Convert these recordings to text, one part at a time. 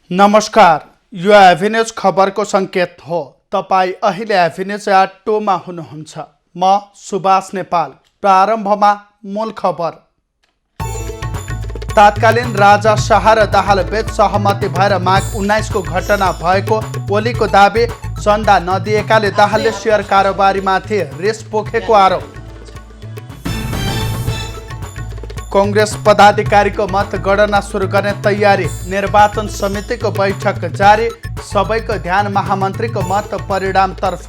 नमस्कार, यो एभिन्यूज खबरको सङ्केत हो। तपाईँ अहिले एभिन्यूज टोमा हुनुहुन्छ। म सुभाष नेपाल। प्रारम्भमा मूल खबर। तात्कालीन राजा शाह र दाहाल बीच सहमति भएर माघ 19 को घटना भएको ओलीको दाबी। चन्दा नदिएकाले दाहालले सेयर कारोबारीमाथि रिस पोखेको आरोप। कांग्रेस पदाधिकारीको मतगणना सुरु गर्ने तयारी। निर्वाचन समितिको बैठक जारी। सबैको ध्यान महामन्त्रीको मत परिणामतर्फ।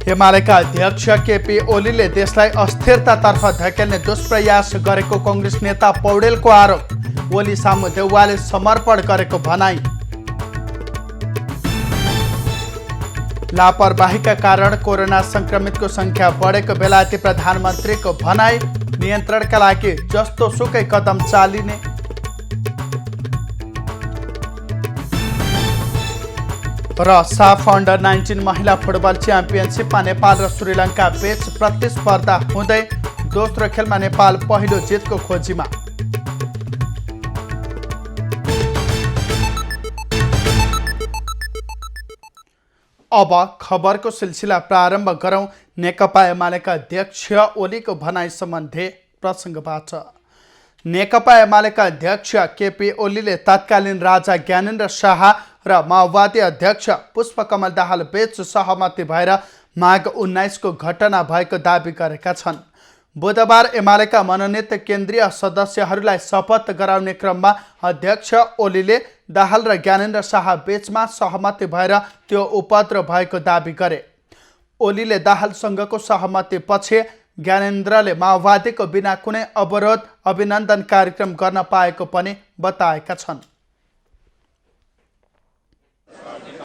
एमालेका अध्यक्ष केपी ओलीले देशलाई अस्थिरतातर्फ धकेल्ने दुष्प्रयास गरेको कांग्रेस नेता पौडेलको आरोप। ओली सामु देउवाले समर्पण गरेको भनाई। लापरवाहीका कारण कोरोना संक्रमितको संख्या बढेको बेलायती प्रधानमन्त्रीको भनाई। नियन्त्रणका लागि जस्तो सुकै कदम चालिने। र साफ अन्डर 19 महिला फुटबल च्याम्पियनसिपमा नेपाल र श्रीलङ्का बीच प्रतिस्पर्धा हुँदै दोस्रो खेलमा नेपाल पहिलो जितको खोजीमा। अब खबरको सिलसिला प्रारम्भ गरौँ। नेकपा एमालेका अध्यक्ष ओलीको भनाई सम्बन्धी प्रसङ्गबाट। नेकपा एमालेका अध्यक्ष केपी ओलीले तत्कालीन राजा ज्ञानेन्द्र शाह र माओवादी अध्यक्ष पुष्पकमल दाहाल बीच सहमति भएर माघ 19 को घटना भएको दाबी गरेका छन्। बुधबार एमालेका मनोनित केन्द्रीय सदस्यहरूलाई शपथ गराउने क्रममा अध्यक्ष ओलीले दाहाल र ज्ञानेन्द्र शाह बीचमा सहमति भएर त्यो उपद्रव भएको दाबी गरे। ओलीले दाहालसँगको सहमति पछि ज्ञानेन्द्रले माओवादीको बिना कुनै अवरोध अभिनन्दन कार्यक्रम गर्न पाएको पनि बताएका छन्।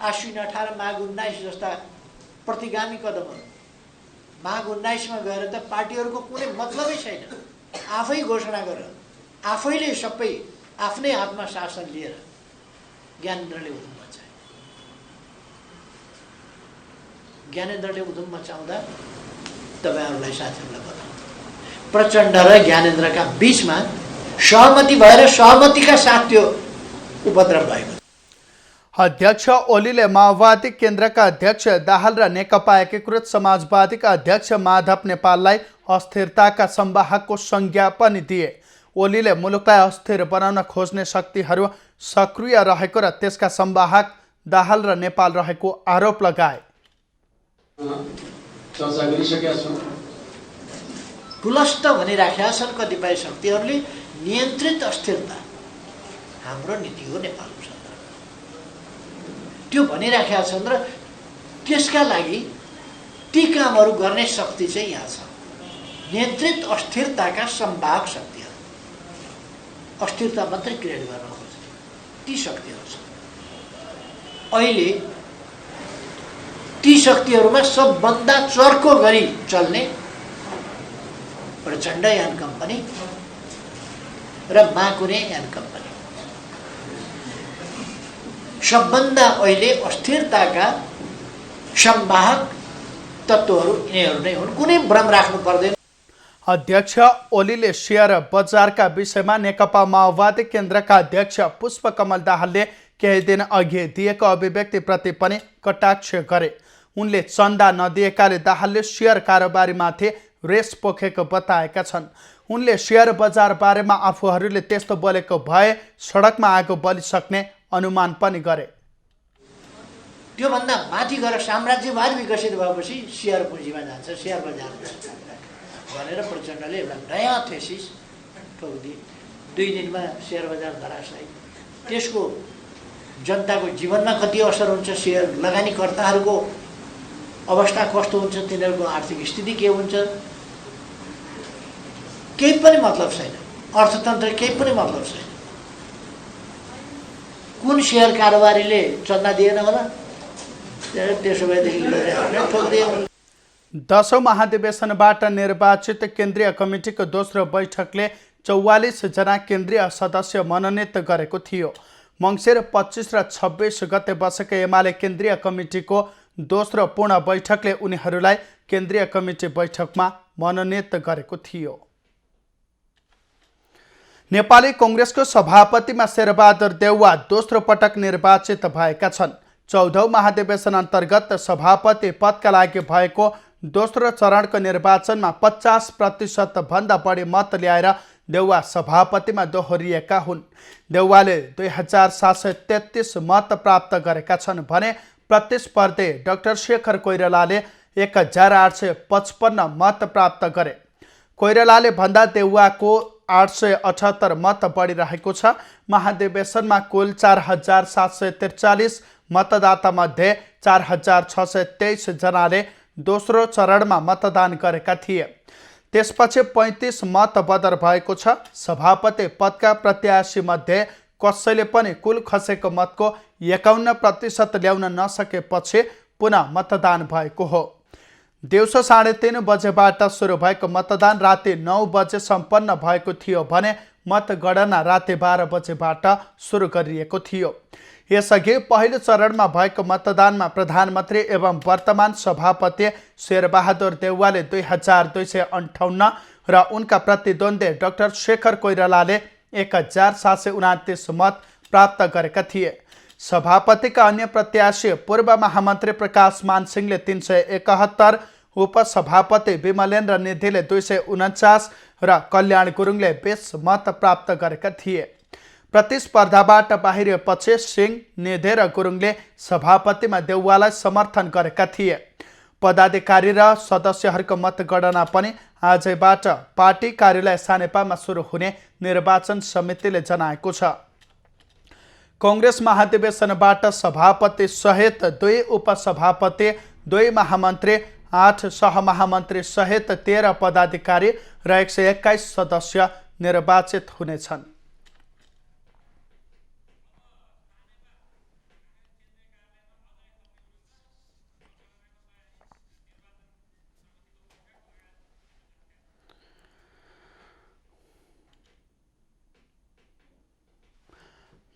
आश्विन 18 माघ 19 जस्ता प्रतिगामी कदमहरू माघ 19 मा गएर त पार्टीहरूको कुनै मतलबै छैन। आफै घोषणा गरेर आफैले सबै आफ्नै हातमा शासन लिएर ज्ञानेन्द्रले उधुम मचाए। ज्ञानेन्द्रले उधुम मचाउँदा तपाईहरुलाई साथीहरुलाई बताउँ, प्रचण्ड र ज्ञानेन्द्रका बीचमा सहमति भएर सहमतिका साथ त्यो उपद्रव भएको। अध्यक्ष ओलीले माओवादी केन्द्रका अध्यक्ष दाहाल र नेकपा एकीकृत समाजवादीका अध्यक्ष माधव नेपाललाई अस्थिरताका संवाहकको संज्ञा पनि दिए। ओलीले मुलुकलाई अस्थिर बनाउन खोज्ने शक्तिहरू सक्रिय रहेको र त्यसका संवाहक दाहाल र नेपाल रहेको आरोप लगाए। पुलस्त भनिराखेका छन् कतिपय शक्तिहरूले नियन्त्रित अस्थिरता हाम्रो नीति हो नेपालको, त्यो भनिराखेका छन् र त्यसका लागि ती कामहरू गर्ने शक्ति चाहिँ यहाँ छ। नियन्त्रित अस्थिरताका संवाहक शक्तिहरू, अस्थिरता मात्रै क्रिएट गर्न खोज्ने ती शक्तिहरू छन्। अहिले ती शक्तिहरूमा सबभन्दा चर्को गरी चल्ने प्रचण्ड यान कम्पनी र माकुने यान कम्पनी सबभन्दा अहिले अस्थिरताका संवाहक तत्त्वहरू यिनीहरू नै हुन्। कुनै भ्रम राख्नु पर्दैन। अध्यक्ष ओलीले शेयर बजारका विषयमा नेकपा माओवादी केन्द्रका अध्यक्ष पुष्पकमल दाहालले केही दिन अघि दिएको अभिव्यक्तिप्रति पनि कटाक्ष गरे। उनले चन्दा नदिएकाले दाहालले शेयर कारोबारीमाथि रेस पोखेको बताएका छन्। उनले शेयर बजार बारेमा आफूहरूले त्यस्तो बोलेको भए सडकमा आगो बलिसक्ने अनुमान पनि गरे। त्योभन्दा माथि गएर साम्राज्यवाद विकसित भएपछि शेयर पुँजीमा जान्छ, शेयर बजार भनेर प्रचण्डले एउटा नयाँ थेसिस ठोकिदिए। 2 दिनमा शेयर बजार धराशायी। त्यसको जनताको जीवनमा कति असर हुन्छ, शेयर लगानीकर्ताहरूको अवस्था कस्तो हुन्छ, तिनीहरूको आर्थिक स्थिति के हुन्छ, केही पनि मतलब छैन। अर्थतन्त्र केही पनि मतलब छैन। कुन शेयर कारोबारीले चन्दा दिएन होला, त्यसो भएदेखि ठोकिदिए। 10औं महाधिवेशनबाट निर्वाचित केन्द्रीय कमिटीको दोस्रो बैठकले 44 जना केन्द्रीय सदस्य मनोनित गरेको थियो। मङ्सिर 25 र 26 गते बसेको एमाले केन्द्रीय कमिटीको दोस्रो पूर्ण बैठकले उनीहरूलाई केन्द्रीय कमिटी बैठकमा मनोनित गरेको थियो। नेपाली कांग्रेसको सभापतिमा शेरबहादुर देउवा दोस्रो पटक निर्वाचित भएका छन्। 14औं महाधिवेशन अन्तर्गत सभापति पदका लागि भएको दोस्रो चरणको निर्वाचनमा 50% भन्दा बढी मत ल्याएर देउवा सभापतिमा दोहोरिएका हुन्। देउवाले 2733 मत प्राप्त गरेका छन् भने प्रतिस्पर्धी डाक्टर शेखर कोइरालाले 1855 मत प्राप्त गरे। कोइरालाले भन्दा देउवाको 878 मत बढी रहेको छ। महाधिवेशनमा कुल 4743 मतदाता मध्ये 4623 जनाले दोस्रो चरणमा मतदान गरेका थिए। त्यसपछि 35 मत बदर भएको छ। सभापति पदका प्रत्याशी मध्ये कसैले पनि कुल खसेको मतको 51% ल्याउन नसकेपछि पुनः मतदान भएको हो। दिउँसो 3:30 बजेबाट सुरु भएको मतदान राति 9 बजे सम्पन्न भएको थियो भने मतगणना राति 12 बजेबाट सुरु गरिएको थियो। यसअघि पहिलो चरणमा भएको मतदानमा प्रधानमन्त्री एवं वर्तमान सभापति शेरबहादुर देउवाले 2258 र उनका प्रतिद्वन्द्वी डाक्टर शेखर कोइरालाले 1729 मत प्राप्त गरेका थिए। सभापतिका अन्य प्रत्याशी पूर्व महामन्त्री प्रकाश मानसिंहले 371, उपसभापति विमलेन्द्र निधिले 249 र कल्याण गुरुङले 20 मत प्राप्त गरेका थिए। प्रतिस्पर्धाबाट बाहिरिएपछि सिंह, निधे र गुरुङले सभापतिमा देउवालाई समर्थन गरेका थिए। पदाधिकारी र सदस्यहरूको मतगणना पनि आजैबाट पार्टी कार्यालय सानेपामा सुरु हुने निर्वाचन समितिले जनाएको छ। कांग्रेस महाधिवेशनबाट सभापति सहित 2 उपसभापति, 2 महामन्त्री, 8 सहमहामन्त्री सहित 13 पदाधिकारी र 121 सदस्य निर्वाचित हुनेछन्।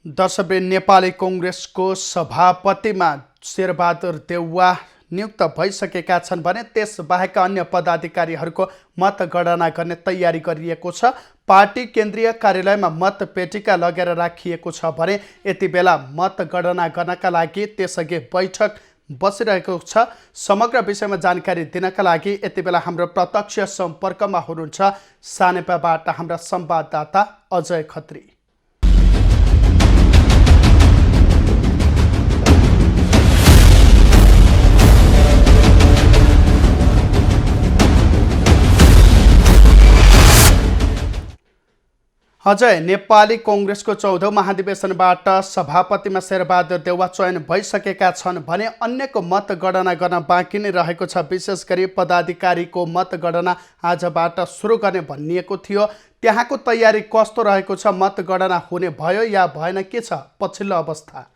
दर्शकवृन्द, नेपाली कांग्रेसको सभापतिमा शेरबहादुर देउवा नियुक्त भइसकेका छन् भने त्यसबाहेक अन्य पदाधिकारीहरूको मतगणना गर्ने तयारी गरिएको छ। पार्टी केन्द्रीय कार्यालयमा मतपेटिका लगेर राखिएको छ भने यति बेला मतगणना गर्नका लागि त्यसअघि बैठक बसिरहेको छ। समग्र विषयमा जानकारी दिनका लागि यति बेला हाम्रो प्रत्यक्ष सम्पर्कमा हुनुहुन्छ सानेपाबाट हाम्रा संवाददाता अजय खत्री। अजय, नेपाली कांग्रेसको 14औं महाधिवेशनबाट सभापतिमा शेरबहादुर देउवा चयन भइसकेका छन् भने अन्यको मतगणना गर्न बाँकी नै रहेको छ। विशेष गरी पदाधिकारीको मतगणना आजबाट सुरु गर्ने भनिएको थियो। त्यहाँको तयारी कस्तो रहेको छ? मतगणना हुने भयो या भएन? के छ पछिल्लो अवस्था?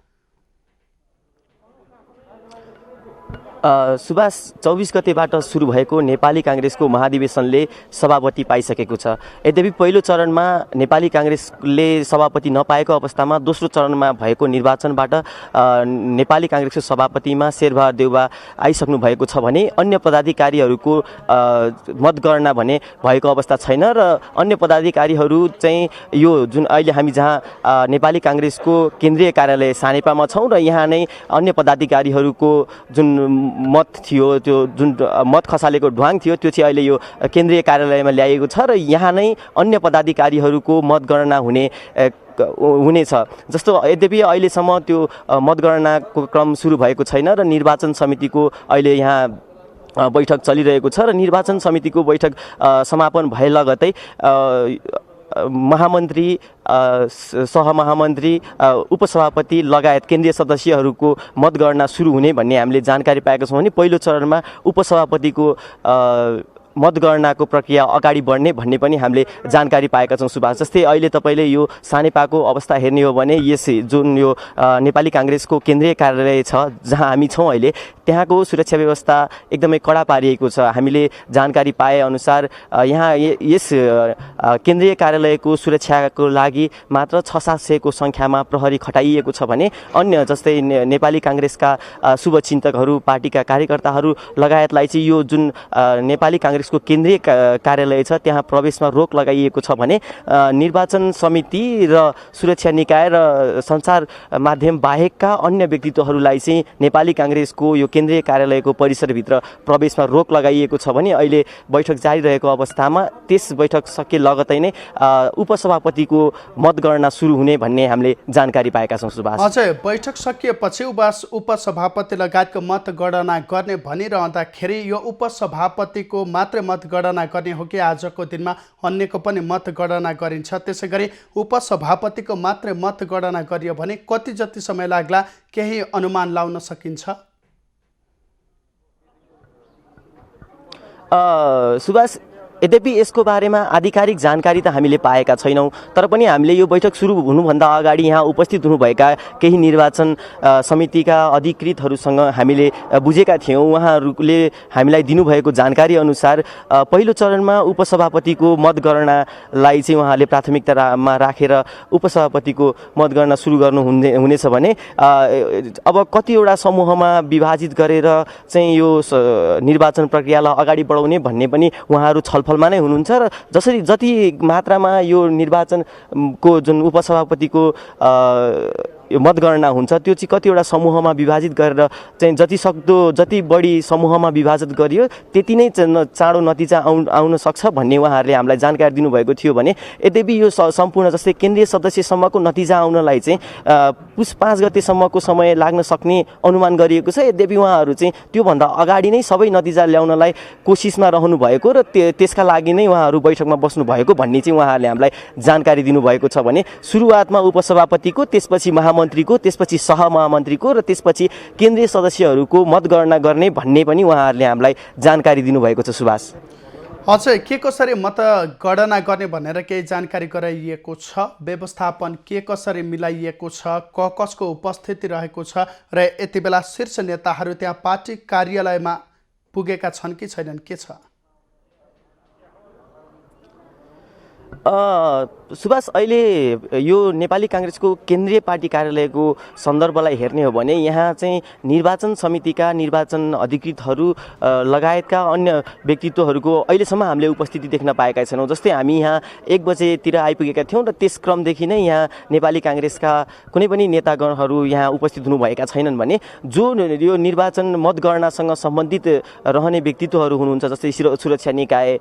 सुभाष, 24 गतेबाट सुरु भएको नेपाली कांग्रेसको महाधिवेशनले सभापति पाइसकेको छ। यद्यपि पहिलो चरणमा नेपाली कांग्रेसले सभापति नपाएको अवस्थामा दोस्रो चरणमा भएको निर्वाचनबाट नेपाली कांग्रेसको सभापतिमा शेरबहादुर देउवा आइसक्नु भएको छ भने अन्य पदाधिकारीहरूको मतगणना भने भएको अवस्था छैन र अन्य पदाधिकारीहरू चाहिँ यो जुन अहिले हामी जहाँ नेपाली कांग्रेसको केन्द्रीय कार्यालय सानेपामा छौँ र यहाँ नै अन्य पदाधिकारीहरूको जुन मत थियो, त्यो जुन मत खसालेको ढ्वाङ थियो, त्यो चाहिँ अहिले यो केन्द्रीय कार्यालयमा ल्याइएको छ र यहाँ नै अन्य पदाधिकारीहरूको मतगणना हुनेछ। जस्तो यद्यपि अहिलेसम्म त्यो मतगणनाको क्रम सुरु भएको छैन र निर्वाचन समितिको अहिले यहाँ बैठक चलिरहेको छ र निर्वाचन समितिको बैठक समापन भए लगतै महामन्त्री, सहमहामन्त्री, उपसभापति लगायत केन्द्रीय सदस्यहरूको मतगणना सुरु हुने भन्ने हामीले जानकारी पाएका छौँ भने पहिलो चरणमा उपसभापतिको मतगणनाको प्रक्रिया अगाडि बढ्ने भन्ने पनि हामीले जानकारी पाएका छौँ। सुभाष, जस्तै अहिले तपाईँले यो सानेपाको अवस्था हेर्ने हो भने यस जुन यो नेपाली कांग्रेसको केन्द्रीय कार्यालय छ जहाँ हामी छौँ अहिले, त्यहाँको सुरक्षा व्यवस्था एकदमै कडा पारिएको छ। हामीले जानकारी पाए अनुसार यहाँ यस केन्द्रीय कार्यालयको सुरक्षाको लागि मात्र 600-700 को संख्यामा प्रहरी खटाइएको छ भने अन्य जस्तै नेपाली कांग्रेसका शुभचिन्तकहरू, पार्टीका कार्यकर्ताहरू लगायतलाई चाहिँ यो जुन नेपाली कांग्रेस काङ्ग्रेसको केन्द्रीय कार्यालय छ त्यहाँ प्रवेशमा रोक लगाइएको छ भने निर्वाचन समिति र सुरक्षा निकाय र सञ्चार माध्यम बाहेकका अन्य व्यक्तित्वहरूलाई चाहिँ नेपाली काङ्ग्रेसको यो केन्द्रीय कार्यालयको परिसरभित्र प्रवेशमा रोक लगाइएको छ भने अहिले बैठक जारी रहेको अवस्थामा त्यस बैठक सके लगतै नै उपसभापतिको मतगणना सुरु हुने भन्ने हामीले जानकारी पाएका छौँ सुभाष। अझै बैठक सकिएपछि उपसभापति लगायतको मतगणना गर्ने भनिरहँदाखेरि यो उपसभापतिको मात्रै मतगणना गर्ने हो कि आजको दिनमा अन्यको पनि मतगणना गरिन्छ? त्यसै गरी उपसभापतिको मात्रै मतगणना गरियो भने कति जति समय लाग्ला, केही अनुमान लाउन सकिन्छ? सुभाष, यद्यपि यसको बारेमा आधिकारिक जानकारी त हामीले पाएका छैनौँ, तर पनि हामीले यो बैठक सुरु हुनुभन्दा अगाडि यहाँ उपस्थित हुनुभएका केही निर्वाचन समितिका अधिकृतहरूसँग हामीले बुझेका थियौँ। उहाँहरूले हामीलाई दिनुभएको जानकारी अनुसार पहिलो चरणमा उपसभापतिको मतगणनालाई चाहिँ उहाँले प्राथमिकतामा राखेर उपसभापतिको मतगणना सुरु हुनेछ भने अब कतिवटा समूहमा विभाजित गरेर चाहिँ यो निर्वाचन प्रक्रियालाई अगाडि बढाउने भन्ने पनि उहाँहरू छलफलमा नै हुनुहुन्छ र जति मात्रामा यो निर्वाचनको जुन उपसभापतिको यो मतगणना हुन्छ त्यो चाहिँ कतिवटा समूहमा विभाजित गरेर चाहिँ जति बढी समूहमा विभाजित गरियो त्यति नै चाँडो नतिजा आउन सक्छ भन्ने उहाँहरूले हामीलाई जानकारी दिनुभएको थियो भने यद्यपि यो सम्पूर्ण जस्तै केन्द्रीय सदस्यसम्मको नतिजा आउनलाई चाहिँ पुस 5 गतेसम्मको समय लाग्न सक्ने अनुमान गरिएको छ। यद्यपि उहाँहरू चाहिँ त्योभन्दा अगाडि नै सबै नतिजा ल्याउनलाई कोसिसमा रहनु भएको र त्यसका लागि नै उहाँहरू बैठकमा बस्नु भएको भन्ने चाहिँ उहाँहरूले हामीलाई जानकारी दिनुभएको छ भने सुरुवातमा उपसभापतिको, त्यसपछि महामन्त्रीको, त्यसपछि सहमहामन्त्रीको र त्यसपछि केन्द्रीय सदस्यहरूको मतगणना गर्ने भन्ने पनि उहाँहरूले हामीलाई जानकारी दिनुभएको छ सुभाष। अझै के कसरी मतगणना गर्ने भनेर केही जानकारी गराइएको छ? व्यवस्थापन के कसरी मिलाइएको छ? कसको उपस्थिति रहेको छ? र यति बेला शीर्ष नेताहरू त्यहाँ पार्टी कार्यालयमा पुगेका छन् कि छैनन्, के छ? सुभाष, अहिले यो नेपाली काङ्ग्रेसको केन्द्रीय पार्टी कार्यालयको सन्दर्भलाई हेर्ने हो भने यहाँ चाहिँ निर्वाचन समितिका निर्वाचन अधिकृतहरू लगायतका अन्य व्यक्तित्वहरूको अहिलेसम्म हामीले उपस्थिति देख्न पाएका छैनौँ। जस्तै हामी यहाँ 1 बजेतिर आइपुगेका थियौँ र त्यस क्रमदेखि नै यहाँ नेपाली काङ्ग्रेसका कुनै पनि नेतागणहरू यहाँ उपस्थित हुनुभएका छैनन् भने जो यो निर्वाचन मतगणनासँग सम्बन्धित रहने व्यक्तित्वहरू हुनुहुन्छ जस्तै सुरक्षा निकाय,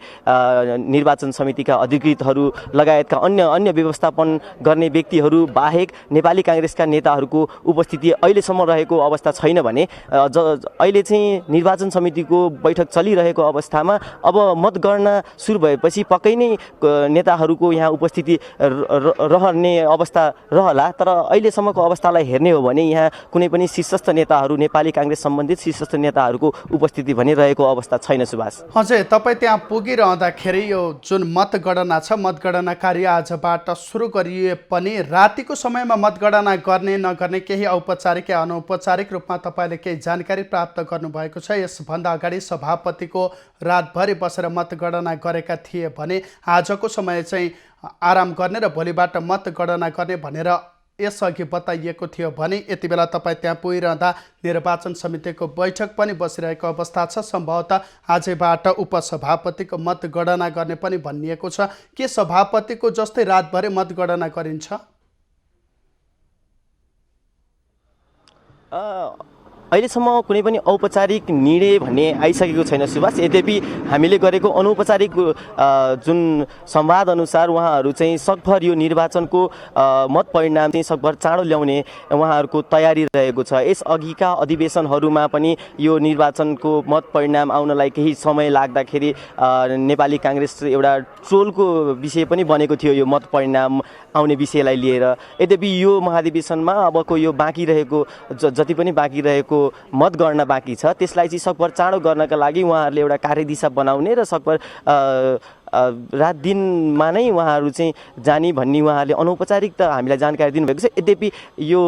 निर्वाचन समितिका अधिकृतहरू लगायतका अन्य व्यवस्थापन गर्ने व्यक्तिहरू बाहेक नेपाली काङ्ग्रेसका नेताहरूको उपस्थिति अहिलेसम्म रहेको अवस्था छैन भने अहिले चाहिँ निर्वाचन समितिको बैठक चलिरहेको अवस्थामा अब मतगणना सुरु भएपछि पक्कै नै नेताहरूको यहाँ उपस्थिति रहने अवस्था रहला। तर अहिलेसम्मको अवस्थालाई हेर्ने हो भने यहाँ कुनै पनि शीर्षस्थ नेताहरू, नेपाली काङ्ग्रेस सम्बन्धित शीर्षस्थ नेताहरूको उपस्थिति भने रहेको अवस्था छैन सुभाष। हजुर, तपाईँ त्यहाँ पुगिरहँदाखेरि यो जुन मतगणना छ, मतगणना कार्य आजबाट सुरु गरिए पनि रातिको समयमा मतगणना गर्ने नगर्ने केही औपचारिक या अनौपचारिक रूपमा तपाईँले केही जानकारी प्राप्त गर्नुभएको छ? यसभन्दा अगाडि सभापतिको रातभरि बसेर मतगणना गरेका थिए भने आजको समय चाहिँ आराम गर्ने र भोलिबाट मतगणना गर्ने भनेर यसअघि बताइएको थियो भने यति बेला तपाईँ त्यहाँ पुगिरहँदा निर्वाचन समितिको बैठक पनि बसिरहेको अवस्था छ। सम्भवतः आजैबाट उपसभापतिको मतगणना गर्ने पनि भनिएको छ। के सभापतिको जस्तै रातभरि मतगणना गरिन्छ? अहिलेसम्म कुनै पनि औपचारिक निर्णय भन्ने आइसकेको छैन सुभाष। यद्यपि हामीले गरेको अनौपचारिक जुन संवाद अनुसार उहाँहरू चाहिँ सकभर यो निर्वाचनको मत परिणाम चाहिँ सकभर चाँडो ल्याउने उहाँहरूको तयारी रहेको छ। यसअघिका अधिवेशनहरूमा पनि यो निर्वाचनको मत परिणाम आउनलाई केही समय लाग्दाखेरि नेपाली काङ्ग्रेस एउटा ट्रोलको विषय पनि बनेको थियो यो मत परिणाम आउने विषयलाई लिएर। यद्यपि यो महाधिवेशनमा अबको यो बाँकी रहेको जति पनि बाँकी रहेको मतगणना बाँकी छ त्यसलाई चाहिँ सकभर चाँडो गर्नका लागि उहाँहरूले एउटा कार्यदिशा बनाउने र सकभर रात दिनमा नै उहाँहरू चाहिँ जाने भन्ने उहाँहरूले अनौपचारिक त हामीलाई जानकारी दिनुभएको छ। यद्यपि यो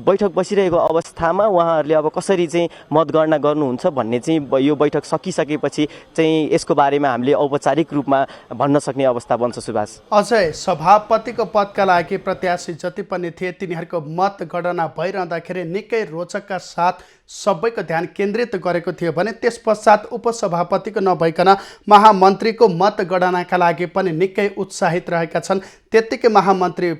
बैठक बसिरहेको अवस्थामा उहाँहरूले अब कसरी चाहिँ मतगणना गर्नुहुन्छ भन्ने चाहिँ यो बैठक सकिसकेपछि चाहिँ यसको बारेमा हामीले औपचारिक रूपमा भन्न सक्ने अवस्था बन्छ। सुभाष, अझै सभापतिको पदका लागि प्रत्याशी जति पनि थिए तिनीहरूको मतगणना भइरहँदाखेरि निकै रोचकका साथ सबैको ध्यान केन्द्रित गरेको थियो भने त्यस पश्चात उपसभापतिको नभइकन महामन्त्रीको मतगणनाका लागि पनि निकै उत्साहित रहेका छन्। त्यत्तिकै महामन्त्री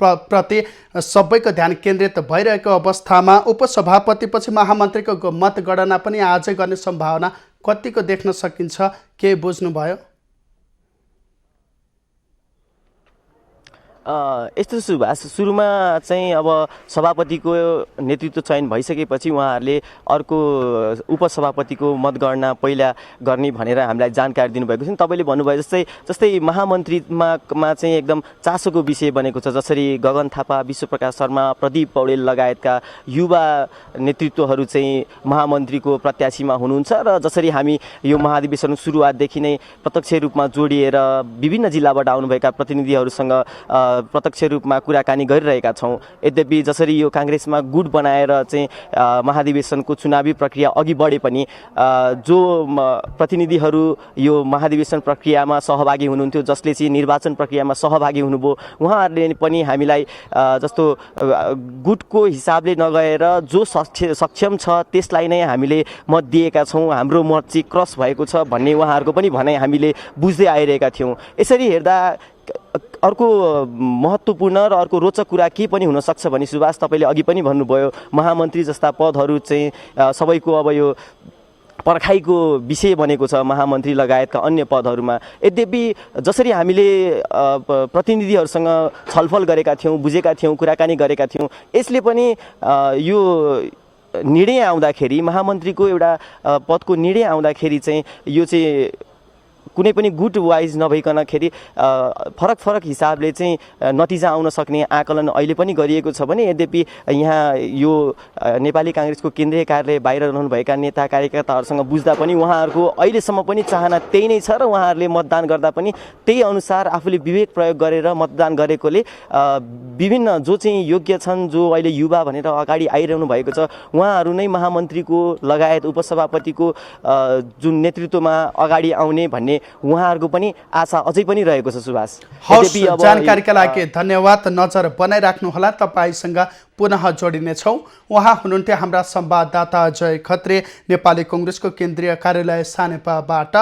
प्रति सबैको ध्यान केन्द्रित भइरहेको अवस्थामा उपसभापतिपछि महामन्त्रीको मतगणना पनि आजै गर्ने सम्भावना कतिको देख्न सकिन्छ, के बुझ्नुभयो? यस्तो सुभाष, सुरुमा चाहिँ अब सभापतिको नेतृत्व चयन भइसकेपछि उहाँहरूले अर्को उपसभापतिको मतगणना पहिला गर्ने भनेर हामीलाई जानकारी दिनुभएको छ। तपाईँले भन्नुभयो जस्तै महामन्त्रीमा चाहिँ एकदम चासोको विषय बनेको छ। जसरी गगन थापा, विश्वप्रकाश शर्मा, प्रदीप पौडेल लगायतका युवा नेतृत्वहरू चाहिँ महामन्त्रीको प्रत्याशीमा हुनुहुन्छ र जसरी हामी यो महाधिवेशन सुरुवातदेखि नै प्रत्यक्ष रूपमा जोडिएर विभिन्न जिल्लाबाट आउनुभएका प्रतिनिधिहरूसँग प्रत्यक्ष रूपमा कुराकानी गरिरहेका छौँ। यद्यपि जसरी यो काङ्ग्रेसमा गुट बनाएर चाहिँ महाधिवेशनको चुनावी प्रक्रिया अघि बढे पनि जो प्रतिनिधिहरू यो महाधिवेशन प्रक्रियामा सहभागी हुनुहुन्थ्यो, जसले चाहिँ निर्वाचन प्रक्रियामा सहभागी हुनुभयो, उहाँहरूले पनि हामीलाई जस्तो गुटको हिसाबले नगएर जो सक्षम छ त्यसलाई नै हामीले मत दिएका छौँ, हाम्रो मत चाहिँ क्रस भएको छ भन्ने उहाँहरूको पनि भनाइ हामीले बुझ्दै आइरहेका थियौँ। यसरी हेर्दा अर्को महत्त्वपूर्ण र अर्को रोचक कुरा के पनि हुनसक्छ भने सुभाष, तपाईँले अघि पनि भन्नुभयो महामन्त्री जस्ता पदहरू चाहिँ सबैको अब यो पर्खाइको विषय बनेको छ महामन्त्री लगायतका अन्य पदहरूमा। यद्यपि जसरी हामीले प्रतिनिधिहरूसँग छलफल गरेका थियौँ, बुझेका थियौँ, कुराकानी गरेका थियौँ, यसले पनि यो निर्णय आउँदाखेरि महामन्त्रीको एउटा पदको निर्णय आउँदाखेरि चाहिँ यो चाहिँ कुनै पनि गुट वाइज नभइकनखेरि फरक फरक हिसाबले चाहिँ नतिजा आउन सक्ने आकलन अहिले पनि गरिएको छ भने यद्यपि यहाँ यो नेपाली काङ्ग्रेसको केन्द्रीय कार्यालय बाहिर रहनुभएका नेता कार्यकर्ताहरूसँग बुझ्दा पनि उहाँहरूको अहिलेसम्म पनि चाहना त्यही नै छ र उहाँहरूले मतदान गर्दा पनि त्यही अनुसार आफूले विवेक प्रयोग गरेर मतदान गरेकोले विभिन्न जो चाहिँ योग्य छन्, जो अहिले युवा भनेर अगाडि आइरहनु भएको छ, उहाँहरू नै महामन्त्रीको लगायत उपसभापतिको जुन नेतृत्वमा अगाडि आउने भन्ने उहाँहरूको पनि आशा अझै पनि रहेको छ। सुभाष, जानकारीका लागि धन्यवाद। नजर बनाइराख्नुहोला, तपाईँसँग पुनः जोडिनेछौँ। उहाँ हुनुहुन्थ्यो हाम्रा संवाददाता अजय खत्री, नेपाली कङ्ग्रेसको केन्द्रीय कार्यालय सानेपाबाट।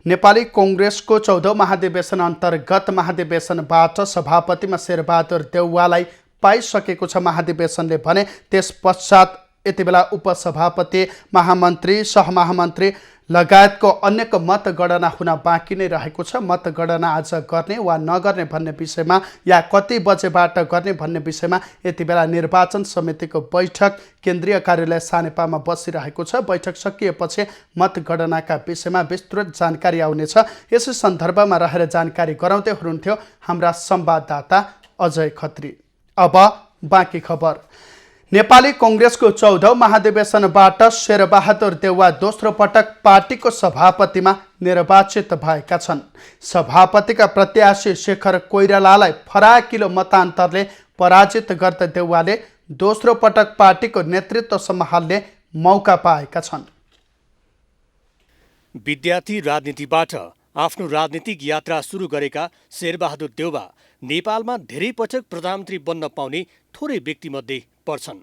नेपाली कङ्ग्रेसको 14औं महाधिवेशन अन्तर्गत महाधिवेशनबाट सभापतिमा शेरबहादुर देउवालाई पाइसकेको छ महाधिवेशनले भने। त्यस पश्चात यति बेला उपसभापति, महामन्त्री, सहमहामन्त्री लगायतको अन्यको मतगणना हुन बाँकी नै रहेको छ। मतगणना आज गर्ने वा नगर्ने भन्ने विषयमा या कति बजेबाट गर्ने भन्ने विषयमा यति बेला निर्वाचन समितिको बैठक केन्द्रीय कार्यालय सानेपामा बसिरहेको छ। बैठक सकिएपछि मतगणनाका विषयमा विस्तृत जानकारी आउनेछ। यसै सन्दर्भमा रहेर जानकारी गराउँदै हुनुहुन्थ्यो हाम्रा संवाददाता अजय खत्री। अब बाँकी खबर। नेपाली कङ्ग्रेसको 14औं महाधिवेशनबाट शेरबहादुर देउवा दोस्रो पटक पार्टीको सभापतिमा निर्वाचित भएका छन्। सभापतिका प्रत्याशी शेखर कोइरालालाई फराकिलो मतान्तरले पराजित गर्दै देउवाले दोस्रो पटक पार्टीको नेतृत्व सम्हाल्ने मौका पाएका छन्। विद्यार्थी राजनीतिबाट आफ्नो राजनीतिक यात्रा सुरु गरेका शेरबहादुर देउवा नेपालमा धेरै पटक प्रधानमन्त्री बन्न पाउने थोरै व्यक्तिमध्ये पर्छन्।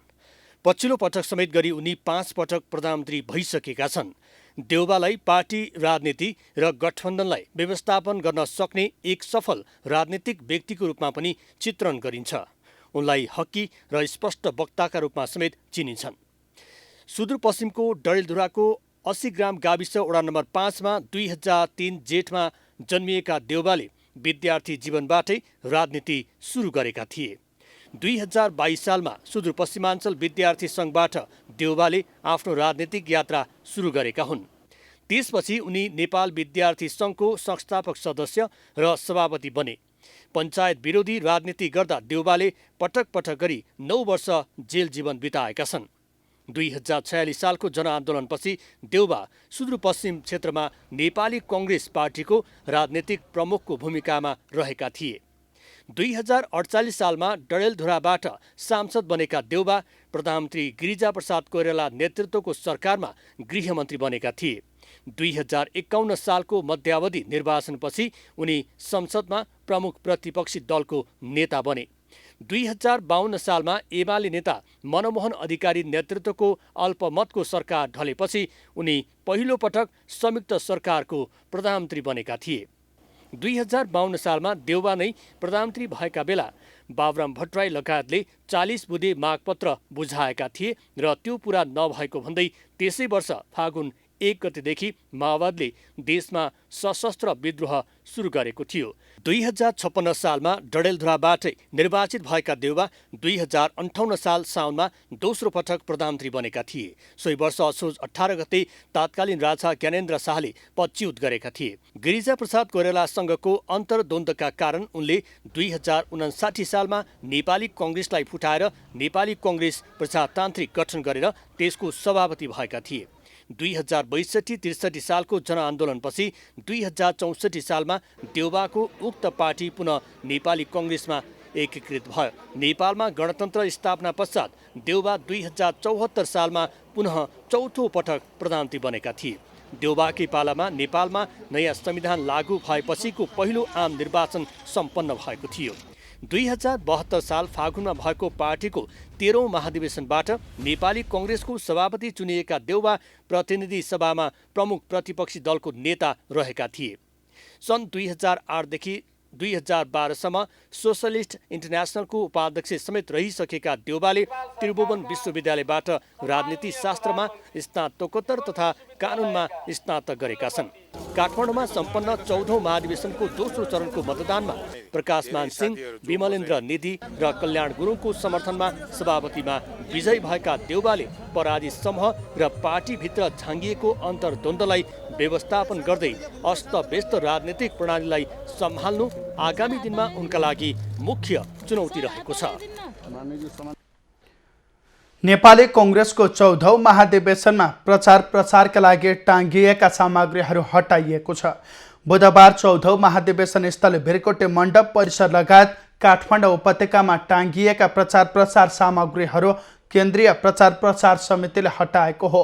पछिल्लो पटक समेत गरी उनी 5 पटक प्रधानमन्त्री भइसकेका छन्। देउवालाई पार्टी राजनीति र गठबन्धनलाई व्यवस्थापन गर्न सक्ने एक सफल राजनीतिक व्यक्तिको रूपमा पनि चित्रण गरिन्छ। उनलाई हक्की र स्पष्ट वक्ताका रूपमा समेत चिनिन्छन्। सुदूरपश्चिमको डडेलधुराको 80 ग्राम गाविस वडा नम्बर 5 मा 2003 जेठमा जन्मिएका देउवाले विद्यार्थी जीवनबाटै राजनीति सुरु गरेका थिए। 2022 सालमा सुदूरपश्चिमाञ्चल विद्यार्थी सङ्घबाट देउवाले आफ्नो राजनीतिक यात्रा सुरु गरेका हुन्। त्यसपछि उनी नेपाल विद्यार्थी सङ्घको संस्थापक सदस्य र सभापति बने। पञ्चायत विरोधी राजनीति गर्दा देउवाले पटक पटक गरी 9 वर्ष जेल जीवन बिताएका छन्। 2046 सालको जनआन्दोलनपछि देउबा सुदूरपश्चिम क्षेत्रमा नेपाली कङ्ग्रेस पार्टीको राजनीतिक प्रमुखको भूमिकामा रहेका थिए। 2048 सालमा डडेलधुराबाट सांसद बनेका देउबा प्रधानमन्त्री गिरिजाप्रसाद कोइराला नेतृत्वको सरकारमा गृहमन्त्री बनेका थिए। 2051 सालको मध्यावधि निर्वाचनपछि उनी संसदमा प्रमुख प्रतिपक्षी दलको नेता बने। 2052 सालमा एमाले नेता मनमोहन अधिकारी नेतृत्वको अल्पमतको सरकार ढलेपछि उनी पहिलो पटक संयुक्त सरकारको प्रधानमन्त्री बनेका थिए। 2052 सालमा देउबा नै प्रधानमन्त्री भएका बेला बाबुराम भट्टराई लगायतले 40 बुँदे मागपत्र बुझाएका थिए र त्यो पूरा नभएको भन्दै त्यसै वर्ष फागुन 1 गतेदेखि माओवादीले देशमा सशस्त्र विद्रोह सुरु गरेको थियो। 2056 सालमा डडेलधुराबाटै निर्वाचित भएका देउबा 2058 साल साउनमा दोस्रो पटक प्रधानमन्त्री बनेका थिए। सोही वर्ष असोज 18 गते तत्कालीन राजा ज्ञानेन्द्र शाहले पदच्युत गरेका थिए। गिरिजाप्रसाद कोइरालासँगको अन्तर्द्वन्द्वका कारण उनले 2059 सालमा नेपाली कङ्ग्रेसलाई फुटाएर नेपाली कङ्ग्रेस प्रजातान्त्रिक गठन गरेर त्यसको सभापति भएका थिए। 2062-63 सालको जनआन्दोलनपछि 2064 सालमा देउबाको उक्त पार्टी पुनः नेपाली कङ्ग्रेसमा एकीकृत भयो। नेपालमा गणतन्त्र स्थापना पश्चात देउबा 2074 सालमा पुनः चौथो पटक प्रधानमन्त्री बनेका थिए। देउबाकै पालामा नेपालमा नयाँ संविधान लागू भएपछिको पहिलो आम निर्वाचन सम्पन्न भएको थियो। 2072 साल फागुनमा भएको पार्टीको 13औं महाधिवेशनबाट नेपाली कङ्ग्रेसको सभापति चुनिएका देउबा प्रतिनिधि सभामा प्रमुख प्रतिपक्षी दलको नेता रहेका थिए। सन् 2008 देखि 2012सम्म सोसलिस्ट इन्टरनेसनलको उपाध्यक्ष समेत रहिसकेका देउबाले त्रिभुवन विश्वविद्यालयबाट राजनीति शास्त्रमा स्नातकोत्तर तथा कानुनमा स्नातक गरेका छन्। काठमाडौँमा सम्पन्न 14औं महाधिवेशनको दोस्रो चरणको मतदानमा प्रकाशमान सिंह, विमलेन्द्र निधि र कल्याण गुरुङको समर्थनमा सभापतिमा विजयी भएका देउबाले पराजित समूह र पार्टीभित्र झाँगिएको अन्तर्द्वन्द्वलाई व्यवस्थापन गर्दै अस्तव्यस्त राजनीतिक प्रणालीलाई सम्हाल्नु आगामी दिनमा उनका लागि मुख्य चुनौती रहेको छ। नेपाली कङ्ग्रेसको 14औं महाधिवेशनमा प्रचारका लागि टाँगिएका सामग्रीहरू हटाइएको छ। बुधबार 14औं महाधिवेशन स्थल भिरकोटे मण्डप परिसर लगायत काठमाडौँ उपत्यकामा टाँगिएका प्रचार सामग्रीहरू केन्द्रीय प्रचार समितिले हटाएको हो।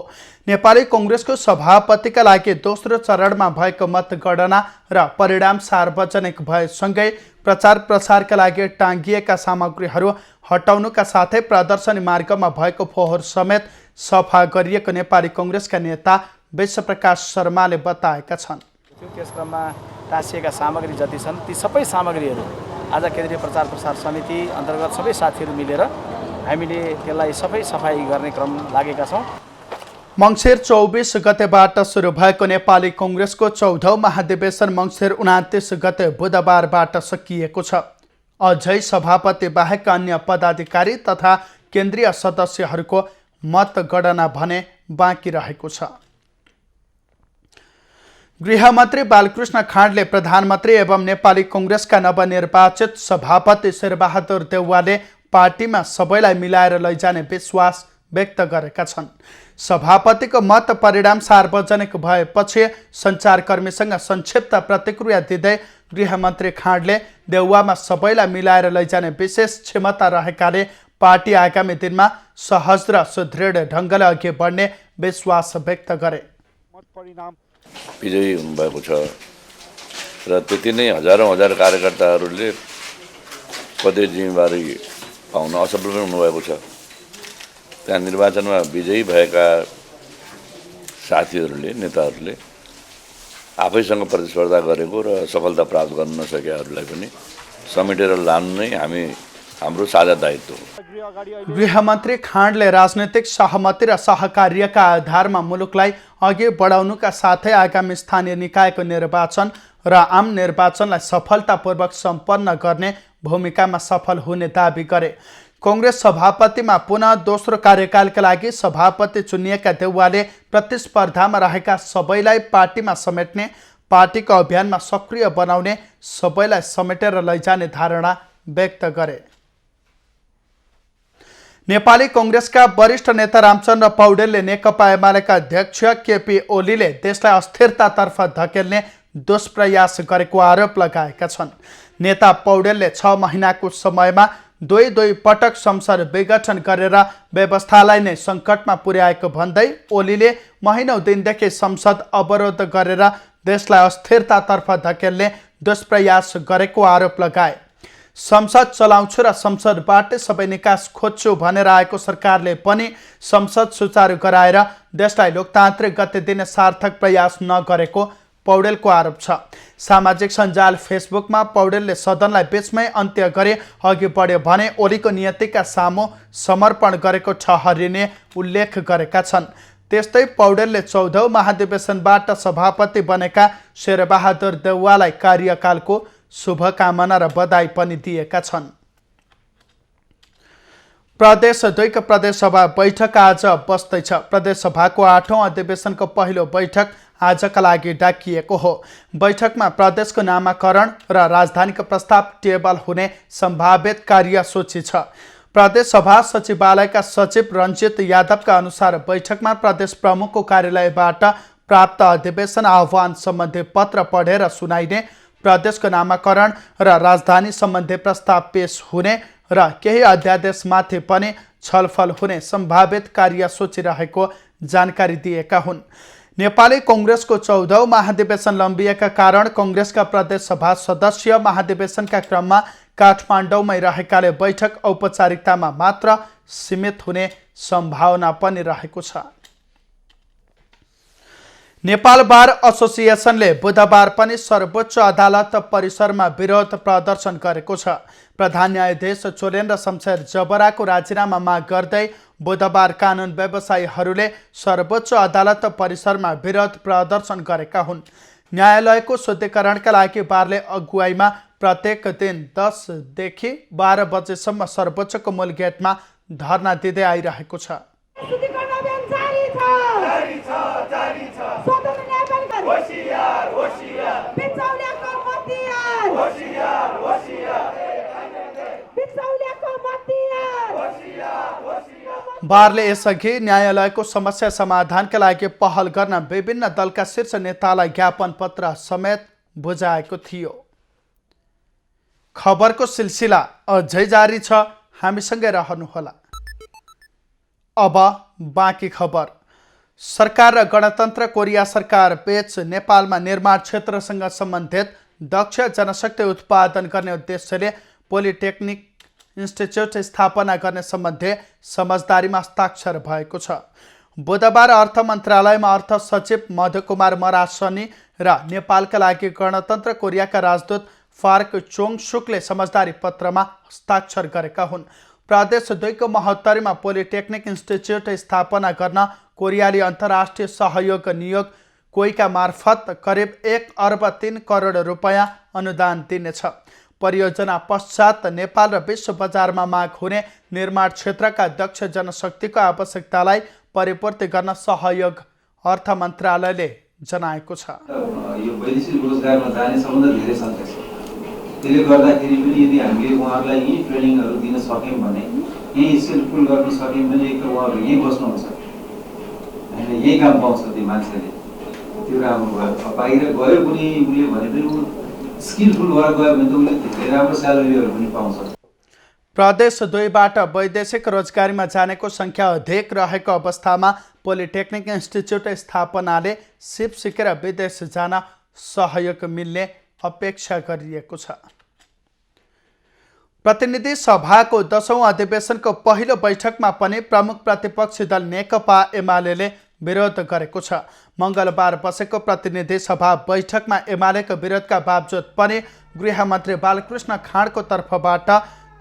नेपाली कङ्ग्रेसको सभापतिका लागि दोस्रो चरणमा भएको मतगणना र परिणाम सार्वजनिक भएसँगै प्रचारका लागि टाँगिएका सामग्रीहरू हटाउनुका साथै प्रदर्शनी मार्गमा भएको फोहोर समेत सफा गरिएको नेपाली कङ्ग्रेसका नेता विश्वप्रकाश शर्माले बताएका छन्। त्यस क्रममा टाँसिएका सामग्री जति छन् ती सबै सामग्रीहरू आज केन्द्रीय प्रचार समिति अन्तर्गत सबै साथीहरू मिलेर हामीले त्यसलाई सफाई गर्ने क्रम लागेका छौँ। मङ्सिर 24 गतेबाट सुरु भएको नेपाली कङ्ग्रेसको 14औं महाधिवेशन मङ्सिर 29 गते बुधबारबाट सकिएको छ। अझै सभापति बाहेक अन्य पदाधिकारी तथा केन्द्रीय सदस्यहरूको मतगणना भने बाँकी रहेको छ। गृहमन्त्री बालकृष्ण खाँडले प्रधानमन्त्री एवं नेपाली कङ्ग्रेसका नवनिर्वाचित सभापति शेरबहादुर देउवाले पार्टीमा सबैलाई मिलाएर लैजाने विश्वास व्यक्त गरेका छन्। सभापतिको मत परिणाम सार्वजनिक भएपछि सञ्चारकर्मीसँग संक्षिप्त प्रतिक्रिया दिँदै गृहमन्त्री खाँडले देउवामा सबैलाई मिलाएर लैजाने विशेष क्षमता रहेकाले पार्टी आगामी दिनमा सहज र सुदृढ ढङ्गले अघि बढ्ने विश्वास व्यक्त गरे। विजयी हुनुभएको छ र त्यति नै हजार कार्यकर्ताहरूले पदे जिम्मेवारी पाउन असफल पनि हुनुभएको छ। त्यहाँ निर्वाचनमा विजयी भएका साथीहरूले नेताहरूले आफैसँग प्रतिस्पर्धा गरेको र सफलता प्राप्त गर्न नसकेकाहरूलाई पनि समेटेर लानु नै हाम्रो साझा दायित्व हो। गृहमन्त्री खाँडले राजनैतिक सहमति र सहकार्यका आधारमा मुलुकलाई अघि बढाउनुका साथै आगामी स्थानीय निकायको निर्वाचन र आम निर्वाचनलाई सफलतापूर्वक सम्पन्न गर्ने भूमिकामा सफल हुने दावी गरे। कङ्ग्रेस सभापतिमा पुनः दोस्रो कार्यकालका लागि सभापति चुनिएका देउवाले प्रतिस्पर्धामा रहेका सबैलाई पार्टीमा समेट्ने, पार्टीको अभियानमा सक्रिय बनाउने, सबैलाई समेटेर लैजाने धारणा व्यक्त गरे। नेपाली कांग्रेसका वरिष्ठ नेता रामचन्द्र पौडेलले नेकपा एमालेका अध्यक्ष केपी ओलीले देशलाई अस्थिरतातर्फ धकेल्ने दुष्प्रयास गरेको आरोप लगाएका छन्। नेता पौडेलले 6 महिनाको समयमा दुई पटक संसद विघटन गरेर व्यवस्थालाई नै सङ्कटमा पुर्याएको भन्दै ओलीले महिनौं दिनदेखि संसद अवरोध गरेर देशलाई अस्थिरतातर्फ धकेल्ने दुष्प्रयास गरेको आरोप लगाए। संसद चलाउँछु र संसदबाट सबै निकास खोज्छु भनेर आएको सरकारले पनि संसद सुचारू गराएर देशलाई लोकतान्त्रिक गति दिने सार्थक प्रयास नगरेको पौडेलको आरोप छ। सामाजिक सञ्जाल फेसबुकमा पौडेलले सदनलाई बीचमै अन्त्य गरे अघि बढ्यो भने ओलीको नियतिका सामु समर्पण गरेको ठहरिने उल्लेख गरेका छन्। त्यस्तै पौडेलले 14औं महाधिवेशनबाट सभापति बनेका शेरबहादुर देउवालाई कार्यकालको शुभकामना र बधाई पनि दिएका छन्। प्रदेश 2 का प्रदेशसभा बैठक आज बस्दैछ। प्रदेशसभाको 8औं अधिवेशनको पहिलो बैठक आजका लागि डाकिएको हो। बैठकमा प्रदेशको नामाकरण र राजधानीको प्रस्ताव टेबल हुने सम्भावित कार्यसूची छ। प्रदेशसभा सचिवालयका सचिव रञ्जित यादवका अनुसार बैठकमा प्रदेश प्रमुखको कार्यालयबाट प्राप्त अधिवेशन आह्वान सम्बन्धी पत्र पढेर सुनाइने, प्रदेशको नामाकरण र राजधानी सम्बन्धी प्रस्ताव पेश हुने र केही अध्यादेशमाथि पनि छलफल हुने सम्भावित कार्यसूची रहेको जानकारी दिएका हुन्। नेपाली कांग्रेसको 14औं महाधिवेशन लम्बिएका कारण कांग्रेसका प्रदेशसभा सदस्य महाधिवेशनका क्रममा काठमाडौँमै रहेकाले बैठक औपचारिकतामा मात्र सीमित हुने सम्भावना पनि रहेको छ। नेपाल बार एसोसिएसनले बुधबार पनि सर्वोच्च अदालत परिसरमा विरोध प्रदर्शन गरेको छ। प्रधान न्यायाधीश चोलेन्द्र शमशेर जबराको राजीनामा माग गर्दै बुधबार कानुन व्यवसायीहरूले सर्वोच्च अदालत परिसरमा विरोध प्रदर्शन गरेका हुन्। न्यायालयको शुद्धिकरणका लागि बारले अगुवाईमा प्रत्येक दिन 10 देखि 12 बजेसम्म सर्वोच्चको मूल गेटमा धरना दिँदै आइरहेको छ। बारले यसअघि न्यायालयको समस्या समाधानका लागि पहल गर्न विभिन्न दलका शीर्ष नेतालाई ज्ञापन पत्र समेत बुझाएको थियो। खबरको सिलसिला अझै जारी छ, हामीसँगै रहनुहोला। अब बाँकी खबर। सरकार र गणतन्त्र कोरिया सरकार बीच नेपालमा निर्माण क्षेत्रसँग सम्बन्धित दक्ष जनशक्ति उत्पादन गर्ने उद्देश्यले पोलिटेक्निक इन्स्टिच्युट स्थापना गर्ने सम्बन्धी समझदारीमा हस्ताक्षर भएको छ। बुधबार अर्थ मन्त्रालयमा अर्थ सचिव मधुकुमार मरासनी र नेपालका लागि गणतन्त्र कोरियाका राजदूत फार्क चोङ सुकले समझदारी पत्रमा हस्ताक्षर गरेका हुन्। प्रदेश 2 को महोत्तरीमा पोलिटेक्निक इन्स्टिच्युट स्थापना गर्न कोरियाली अन्तर्राष्ट्रिय सहयोग नियोग कोइका मार्फत करिब 1 अर्ब 3 करोड रुपैयाँ अनुदान दिनेछ। परियोजना पश्चात नेपाल र विश्व बजारमा माग हुने निर्माण क्षेत्रका दक्ष जनशक्तिको आवश्यकतालाई परिपूर्ति गर्न सहयोग अर्थ मन्त्रालयले जनाएको छ। यो वैदेशिक रोजगारमा जाने सम्बन्ध धेरै सङ्ख्या छ। त्यसले गर्दाखेरि पनि यदि हामीले उहाँहरूलाई यही ट्रेनिङहरू दिन सक्यौँ भने, यही स्किलफुल गर्न सक्यौँ भने एक त उहाँहरू यही बस्नुहुन्छ होइन, यही काम पाउँछ त्यो मान्छेले, त्यो राम्रो भयो। बाहिर गयो पनि उसले भने पनि स्किलफुल भएर गयो भने त उसले धेरै राम्रो स्यालेरीहरू पनि पाउँछ। प्रदेश 2 बाट वैदेशिक रोजगारीमा जानेको सङ्ख्या अधिक रहेको अवस्थामा पोलिटेक्निक इन्स्टिच्युट स्थापनाले सिप सिकेर विदेश जान सहयोग मिल्ने अपेक्षा गरिएको छ। प्रतिनिधि सभाको 10औं अधिवेशनको पहिलो बैठकमा पनि प्रमुख प्रतिपक्षी दल नेकपा एमालेले विरोध गरेको छ। मङ्गलबार बसेको प्रतिनिधि सभा बैठकमा एमालेको विरोधका बावजुद पनि गृहमन्त्री बालकृष्ण खाँडको तर्फबाट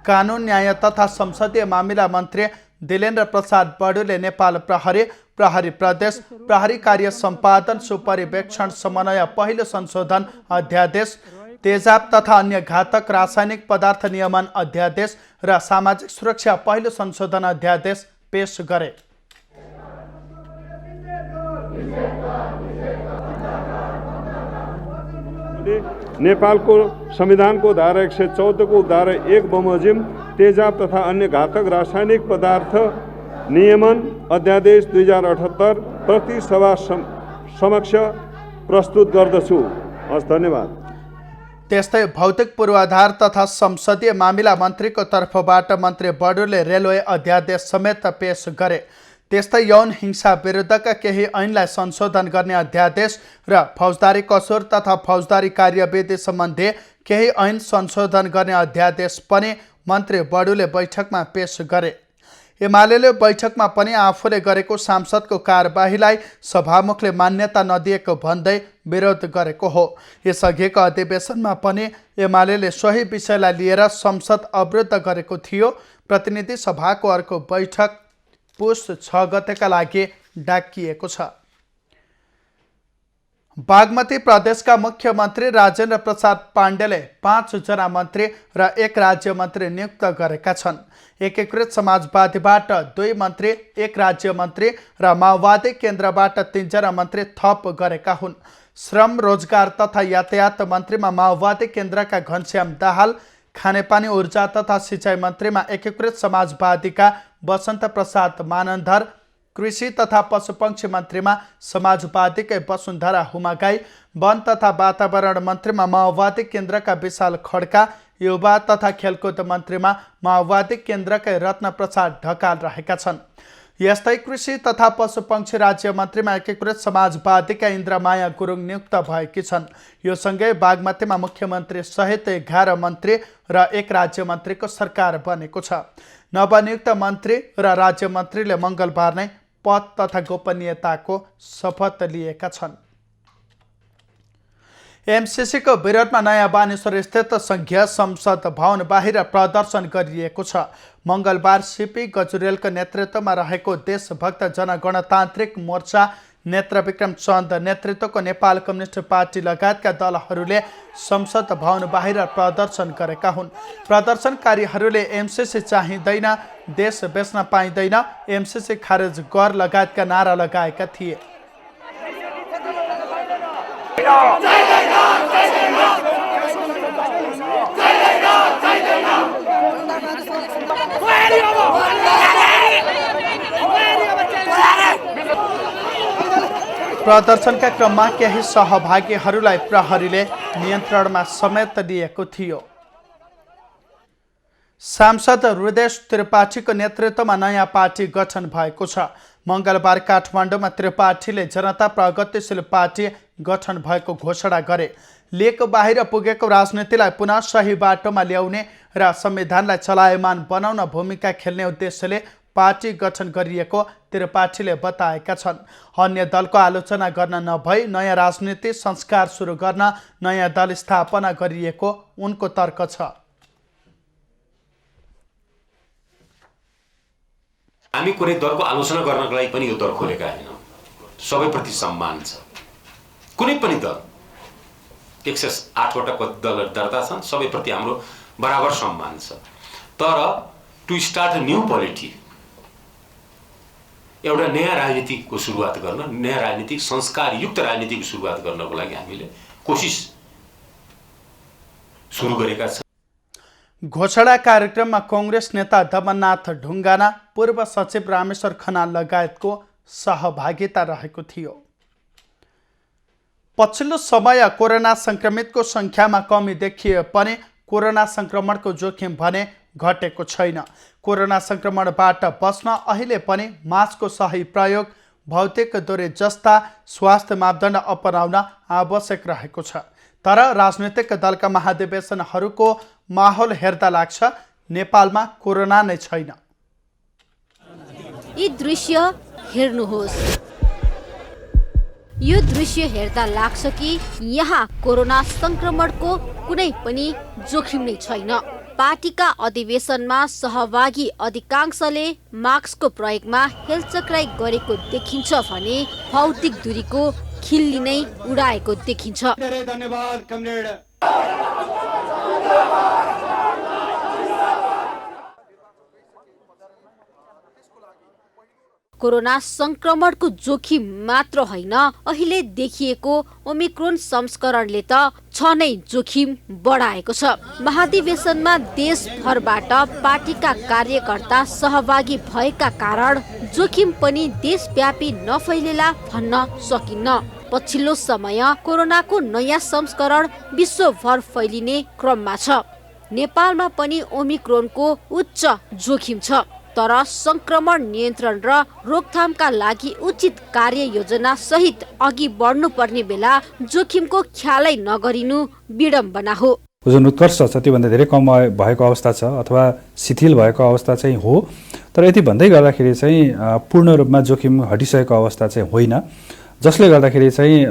कानुन न्याय तथा संसदीय मामिला मन्त्री दिलेन्द्र प्रसाद बडुले नेपाल प्रहरी, प्रहरी प्रदेश, प्रहरी कार्य सम्पादन सुपरिवेक्षण समन्वय पहिलो संशोधन अध्यादेश, तेजाब तथा अन्य घातक रासायनिक पदार्थ नियमन अध्यादेश र सामाजिक सुरक्षा पहिलो संशोधन अध्यादेश पेश गरे। नेपालको संविधानको धारा 114 को धारा 1 बमोजिम तेजाब तथा अन्य घातक रासायनिक पदार्थ नियमन अध्यादेश 2078 प्रति सभा समक्ष प्रस्तुत गर्दछु। हस्, धन्यवाद। त्यस्तै भौतिक पूर्वाधार तथा संसदीय मामिला मन्त्रीको तर्फबाट मन्त्री बडुले रेलवे अध्यादेश समेत पेश गरे। त्यस्तै यौन हिंसा विरुद्धका केही ऐनलाई संशोधन गर्ने अध्यादेश र फौजदारी कसुर तथा फौजदारी कार्यविधि सम्बन्धी केही ऐन संशोधन गर्ने अध्यादेश पनि मन्त्री बडुले बैठकमा पेश गरे। एमाले बैठकमा पनि आफूले गरेको सांसदको कार्यवाहीलाई सभामुखले मान्यता नदिएको भन्दै विरोध गरेको हो। यसअघिको अधिवेशनमा पनि एमाले सोही विषयलाई लिएर संसद अवरुद्ध गरेको थियो। प्रतिनिधि सभाको अर्को बैठक पुस 6 गतेका लागि डाकिएको छ। बागमती प्रदेशका मुख्यमन्त्री राजेन्द्र प्रसाद पाण्डेले 5 जना मन्त्री र 1 राज्य मन्त्री नियुक्त गरेका छन्। एकीकृत समाजवादीबाट 2 मन्त्री, 1 राज्य मन्त्री र माओवादी केन्द्रबाट 3 जना मन्त्री थप गरेका हुन्। श्रम, रोजगार तथा यातायात मन्त्रीमा माओवादी केन्द्रका घनश्याम दाहाल, खानेपानी, ऊर्जा तथा सिँचाइ मन्त्रीमा एकीकृत समाजवादीका वसन्त प्रसाद मानन्धर, कृषि तथा पशुपक्षी मन्त्रीमा समाजवादीकै वसुन्धरा हुमागाई, वन तथा वातावरण मन्त्रीमा माओवादी केन्द्रका विशाल खड्का, युवा तथा खेलकुद मन्त्रीमा माओवादी केन्द्रकै रत्न प्रसाद ढकाल रहेका छन्। यस्तै कृषि तथा पशुपक्षी राज्य मन्त्रीमा एकीकृत समाजवादीका इन्द्रमाया गुरुङ नियुक्त भएकी छन्। यो सँगै बागमतीमा मुख्यमन्त्री सहित 11 मन्त्री र 1 राज्य मन्त्रीको सरकार बनेको छ। नवनियुक्त मन्त्री र राज्य मन्त्रीले मङ्गलबार नै पद तथा गोपनीयताको शपथ लिएका छन्। एमसिसीको विरोधमा नयाँ बानेश्वर स्थित संघीय संसद भवन बाहिर प्रदर्शन गरिएको छ। मङ्गलबार सीपी गजुरेलको नेतृत्वमा रहेको देशभक्त जनगणतान्त्रिक मोर्चा, नेत्रविक्रम चन्द नेतृत्वको नेपाल कम्युनिस्ट पार्टी लगायतका दलहरूले संसद भवन बाहिर प्रदर्शन गरेका हुन्। प्रदर्शनकारीहरूले एमसिसी चाहिँदैन, देश बेच्न पाइँदैन, एमसिसी खारेज गर लगायतका नारा लगाएका थिए। प्रदर्शनका क्रममा केही सहभागीहरूलाई प्रहरीले नियन्त्रणमा समेत लिएको थियो। सांसद हृदेश त्रिपाठीको नेतृत्वमा नयाँ पार्टी गठन भएको छ। मङ्गलबार काठमाडौँमा त्रिपाठीले जनता प्रगतिशील पार्टी गठन भएको घोषणा गरे। लेक बाहिर पुगेको राजनीतिलाई पुनः सही बाटोमा ल्याउने र संविधानलाई चलायमान बनाउन भूमिका खेल्ने उद्देश्यले पार्टी गठन गरिएको त्रिपाठीले बताएका छन्। अन्य दलको आलोचना गर्न नभई नयाँ राजनीति संस्कार सुरु गर्न नयाँ दल स्थापना गरिएको उनको तर्क छ। हामी कुनै दलको आलोचना गर्नको लागि पनि यो दल खोलेका हैनौँ। सबैप्रति सम्मान छ। कुनै पनि दल 108 वटा दलहरू दर्ता छन्, सबैप्रति हाम्रो बराबर सम्मान छ। तर to start a new polity, एउटा नयाँ राजनीतिको सुरुवात गर्न, नयाँ राजनीतिक संस्कारयुक्त राजनीतिको सुरुवात गर्नको लागि हामीले कोसिस सुरु गरेका छौँ। घोषणा कार्यक्रममा कांग्रेस नेता दमननाथ ढुङ्गाना, पूर्व सचिव रामेश्वर खनाल लगायतको सहभागिता रहेको थियो। पछिल्लो समय कोरोना संक्रमितको संख्यामा कमी देखिए पनि कोरोना संक्रमणको जोखिम भने घटेको छैन। कोरोना संक्रमणबाट बच्न अहिले पनि मास्कको सही प्रयोग, भौतिक दूरी जस्ता स्वास्थ्य मापदण्ड अपनाउन आवश्यक रहेको छ। तर राजनीतिक दलका महाधिवेशनहरूको माहौल हेर्दा लाग्छ नेपालमा कोरोना नै छैन। यी दृश्य हेर्नुहोस्। यो दृश्य हेर्दा लाग्छ कि यहाँ कोरोना संक्रमणको कुनै पनि जोखिम नै छैन। पार्टीका अधिवेशनमा सहभागी अधिकांशले मास्कको प्रयोगमा हेलचक्राइ गरेको देखिन्छ भने भौतिक दूरीको खिल्ली नै उडाएको देखिन्छ। कोरोना संक्रमणको जोखिम मात्र होइन, अहिले देखिएको ओमिक्रोन संस्करणले त छ नै जोखिम बढाएको छ। महाधिवेशनमा देशभरबाट पार्टीका कार्यकर्ता सहभागी भएका कारण जोखिम पनि देशव्यापी नफैलेला भन्न सकिन्न। पछिल्लो समय कोरोनाको नयाँ संस्करण विश्वभर फैलिने क्रममा छ। नेपालमा पनि ओमिक्रोनको उच्च जोखिम छ, तर संक्रमण नियन्त्रण र रोकथामका लागि उचित कार्ययोजना सहित अघि बढ्नुपर्ने बेला जोखिमको ख्यालै नगरिनु विडम्बना हो। जुन उत्कर्ष छ त्योभन्दा धेरै कम भएको अवस्था छ अथवा शिथिल भएको अवस्था चाहिँ हो, तर यति भन्दै गर्दाखेरि चाहिँ पूर्ण रूपमा जोखिम हटिसकेको अवस्था चाहिँ होइन, जसले गर्दाखेरि चाहिँ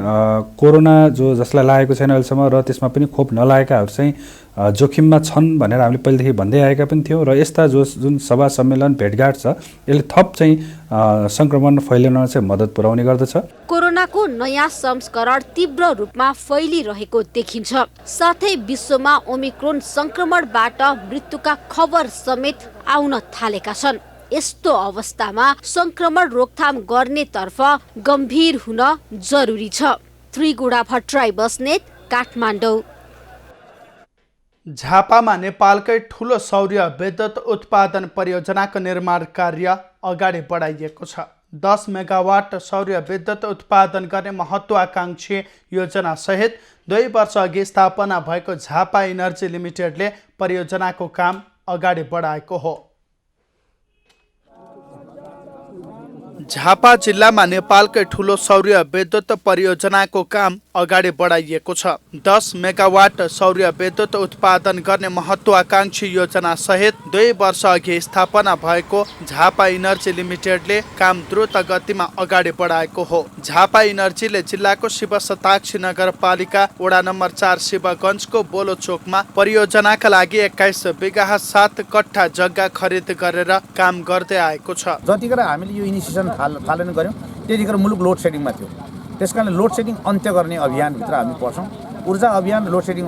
कोरोना जसलाई लागेको छैन अहिलेसम्म र त्यसमा पनि खोप नलागेकाहरू चाहिँ जोखिममा छन् भनेर हामीले पहिलेदेखि भन्दै आएका पनि थियौँ र यस्ता जुन सभा सम्मेलन भेटघाट छ यसले थप चाहिँ संक्रमण फैलिन चाहिँ मद्दत पुर्याउने गर्दछ। कोरोनाको नयाँ संस्करण तीव्र रूपमा फैलिरहेको देखिन्छ, साथै विश्वमा ओमिक्रोन संक्रमणबाट मृत्युका खबर समेत आउन थालेका छन्। यस्तो अवस्थामा संक्रमण रोकथाम गर्नेतर्फ गम्भीर हुन जरुरी छ। त्रिगुडा भट्टराई बस्नेत, काठमाडौँ। झापामा नेपालकै ठुलो सौर्य विद्युत उत्पादन परियोजनाको निर्माण कार्य अगाडि बढाइएको छ। 10 मेगावाट सौर्य विद्युत उत्पादन गर्ने महत्त्वाकांक्षी योजना सहित 2 वर्ष अघि स्थापना भएको झापा इनर्जी लिमिटेडले परियोजनाको काम अगाडि बढाएको हो। झापा जिल्लामा नेपालकै ठुलो सौर्य विद्युत परियोजनाको काम अगाडि बढाइएको छ। 10 मेगावाट सौर्य विद्युत उत्पादन गर्ने महत्त्वाकांक्षी योजना सहित 2 वर्ष अघि स्थापना भएको झापा इनर्जी लिमिटेडले काम द्रुत गतिमा अगाडि बढाएको हो। झापा इनर्जीले जिल्लाको शिवशताक्षी नगरपालिका वडा नम्बर 4 शिवगञ्जको बोलो चोकमा परियोजनाका लागि 21 बिघा 7 कट्ठा जग्गा खरिद गरेर काम गर्दै आएको छ। जतिखेर हामीले यो इनिसिएसन पालन गर्यौँ त्यतिखेर मुलुक लोड सेडिङमा थियो, त्यसकारण लोड सेडिङ अन्त्य गर्ने अभियानभित्र हामी पर्छौँ। ऊर्जा अभियान, लोड सेडिङ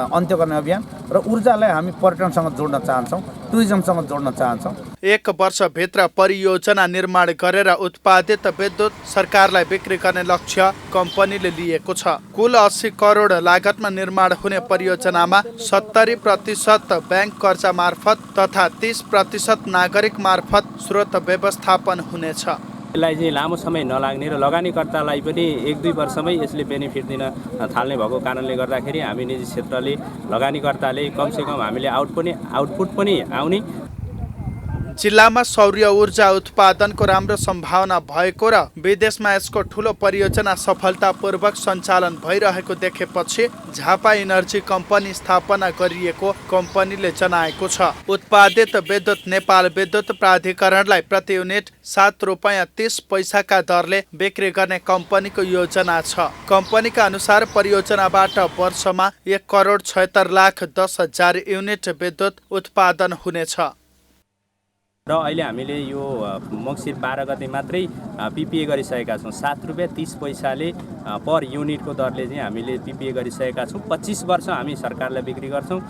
अन्त्य गर्ने अभियान र ऊर्जालाई हामी पर्यटनसँग जोड्न चाहन्छौँ, टुरिज्मसँग जोड्न चाहन्छौँ। 1 वर्षभित्र परियोजना निर्माण गरेर उत्पादित विद्युत सरकारलाई बिक्री गर्ने लक्ष्य कम्पनीले लिएको छ। कुल 80 करोड लागतमा निर्माण हुने परियोजनामा 70% ब्याङ्क कर्जा मार्फत तथा 30% नागरिक मार्फत स्रोत व्यवस्थापन हुनेछ। यसलाई चाहिँ लामो समय नलाग्ने र लगानीकर्तालाई पनि 1-2 वर्षमै यसले बेनिफिट दिन थाल्ने भएको कारणले गर्दाखेरि हामी निजी क्षेत्रले लगानीकर्ताले कमसेकम हामीले आउटपुट पनि आउने। जिल्लामा सौर्य ऊर्जा उत्पादनको राम्रो सम्भावना भएको र विदेशमा यसको ठुलो परियोजना सफलतापूर्वक सञ्चालन भइरहेको देखेपछि झापा इनर्जी कम्पनी स्थापना गरिएको कम्पनीले जनाएको छ। उत्पादित विद्युत नेपाल विद्युत प्राधिकरणलाई प्रति युनिट 7 रुपैयाँ 30 पैसाका दरले बिक्री गर्ने कम्पनीको योजना छ। कम्पनीका अनुसार परियोजनाबाट वर्षमा 1 करोड 76 लाख 10 हजार युनिट विद्युत उत्पादन हुनेछ। र अहिले हामीले यो मङ्सिर 12 गते मात्रै पिपिए गरिसकेका छौँ। 7 रुपैयाँ 30 पैसाले पर युनिटको दरले चाहिँ हामीले पिपिए गरिसकेका छौँ। 25 वर्ष हामी सरकारलाई बिक्री गर्छौँ।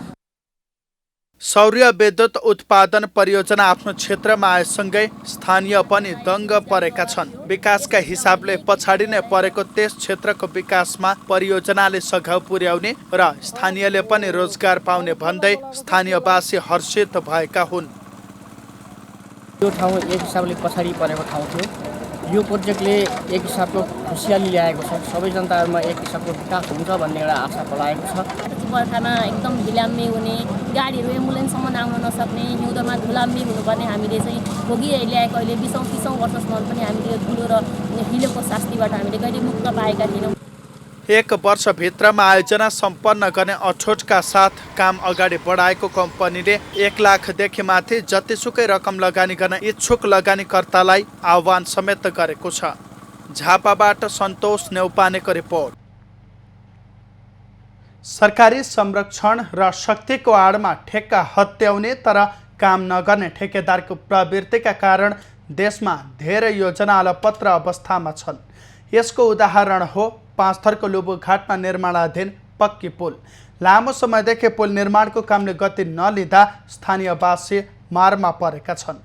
सौर्य विद्युत उत्पादन परियोजना आफ्नो क्षेत्रमा आएसँगै स्थानीय पनि दङ्ग परेका छन्। विकासका हिसाबले पछाडि नै परेको त्यस क्षेत्रको विकासमा परियोजनाले सघाउ पुर्याउने र स्थानीयले पनि रोजगार पाउने भन्दै स्थानीयवासी हर्षित भएका हुन्। यो ठाउँ एक हिसाबले पछाडि परेको ठाउँ थियो। यो प्रोजेक्टले एक हिसाबको खुसियाली ल्याएको छ। सबै जनताहरूमा एक हिसाबको विकास हुन्छ भन्ने एउटा आशा पलाएको छ। बर्खामा एकदम ढिलाम्बी हुने, गाडीहरू एम्बुलेन्ससम्म आउन नसक्ने, हिउँदोमा धुलाम्बी हुनुपर्ने हामीले चाहिँ भोगिरहेको अहिले 20-30 वर्षसम्म पनि हामीले यो धुलो र हिलोको शास्तिबाट हामीले कहिले मुक्त पाएका थिएनौँ। 1 वर्षभित्रमा आयोजना सम्पन्न गर्ने अठोटका साथ काम अगाडि बढाएको कम्पनीले 1 लाखदेखि माथि जतिसुकै रकम लगानी गर्न इच्छुक लगानीकर्तालाई आह्वान समेत गरेको छ। झापाबाट सन्तोष नेउपानेको रिपोर्ट। सरकारी संरक्षण र शक्तिको आडमा ठेक्का हत्याउने तर काम नगर्ने ठेकेदारको प्रवृत्तिका कारण देशमा धेरै योजना अलपत्र अवस्थामा छन्। यसको उदाहरण हो पाँचथरको लुबुघाटमा निर्माणाधीन पक्की पुल। लामो समयदेखि पुल निर्माणको कामले गति नलिँदा स्थानीयवासी मारमा परेका छन्।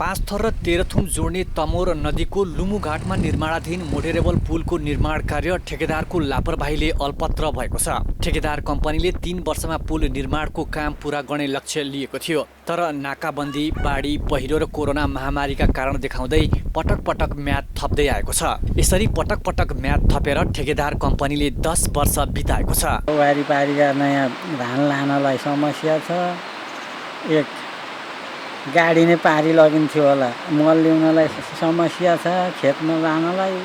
पाँचथर र तेह्रथुम जोड्ने तमोर नदीको लुमुघाटमा निर्माणाधीन मोडेरेबल पुलको निर्माण कार्य ठेकेदारको लापरवाहीले अल्पत्र भएको छ। ठेकेदार कम्पनीले 3 वर्षमा पुल निर्माणको काम पूरा गर्ने लक्ष्य लिएको थियो, तर नाकाबन्दी, बाढी, पहिरो र कोरोना महामारीका कारण देखाउँदै पटक पटक म्याद थप्दै आएको छ। यसरी पटक पटक म्याद थपेर ठेकेदार कम्पनीले 10 वर्ष बिताएको छ। वारिपारिका नयाँ धान लानलाई समस्या छ। एक गाडी नै पारी लगिन्थ्यो होला, मल ल्याउनलाई समस्या छ, खेतमा जानलाई।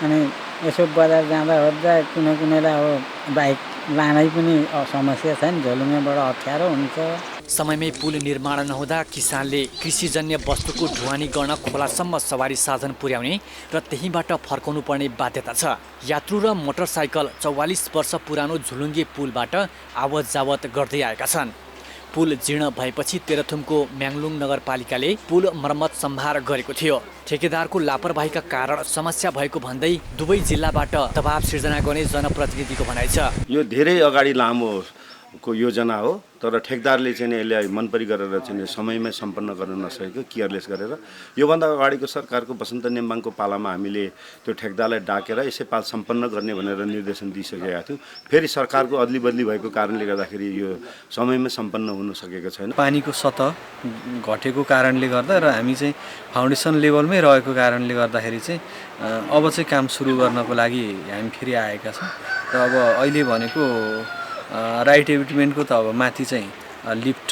अनि यसो बजार जाँदा ओर्दा कुनैलाई अब बाइक लानै पनि समस्या छ नि, झोलुङ्गेबाट अप्ठ्यारो हुन्छ। समयमै पुल निर्माण नहुँदा किसानले कृषिजन्य वस्तुको ढुवानी गर्न खोलासम्म सवारी साधन पुर्याउने र त्यहीँबाट फर्काउनु पर्ने बाध्यता छ। यात्रु र मोटरसाइकल 44 वर्ष पुरानो झुलुङ्गे पुलबाट आवत जावत गर्दै आएका छन्। पुल जीर्ण भएपछि तेह्रथुमको म्याङलुङ नगरपालिकाले पुल मर्मत सम्भार गरेको थियो। ठेकेदारको लापरवाहीका कारण समस्या भएको भन्दै दुवै जिल्लाबाट दबाव सिर्जना गर्ने जनप्रतिनिधिको भनाइ छ। यो धेरै अगाडि लामोको योजना हो, तर ठेकदारले चाहिँ यसलाई मनपरी गरेर चाहिँ समयमै सम्पन्न गर्न नसकेको, केयरलेस गरेर। योभन्दा अगाडिको सरकारको बसन्त नेम्बाङको पालामा हामीले त्यो ठेकदारलाई डाकेर यसै पाल सम्पन्न गर्ने भनेर निर्देशन दिइसकेका थियौँ। फेरि सरकारको अदली बदली भएको कारणले गर्दाखेरि यो समयमै सम्पन्न हुन सकेको छैन। पानीको सतह घटेको कारणले गर्दा र हामी चाहिँ फाउन्डेसन लेभलमै रहेको कारणले गर्दाखेरि चाहिँ अब चाहिँ काम सुरु गर्नको लागि हामी फेरि आएका छौँ। र अब अहिले भनेको राइट एबिटमेन्टको त अब माथि चाहिँ लिफ्ट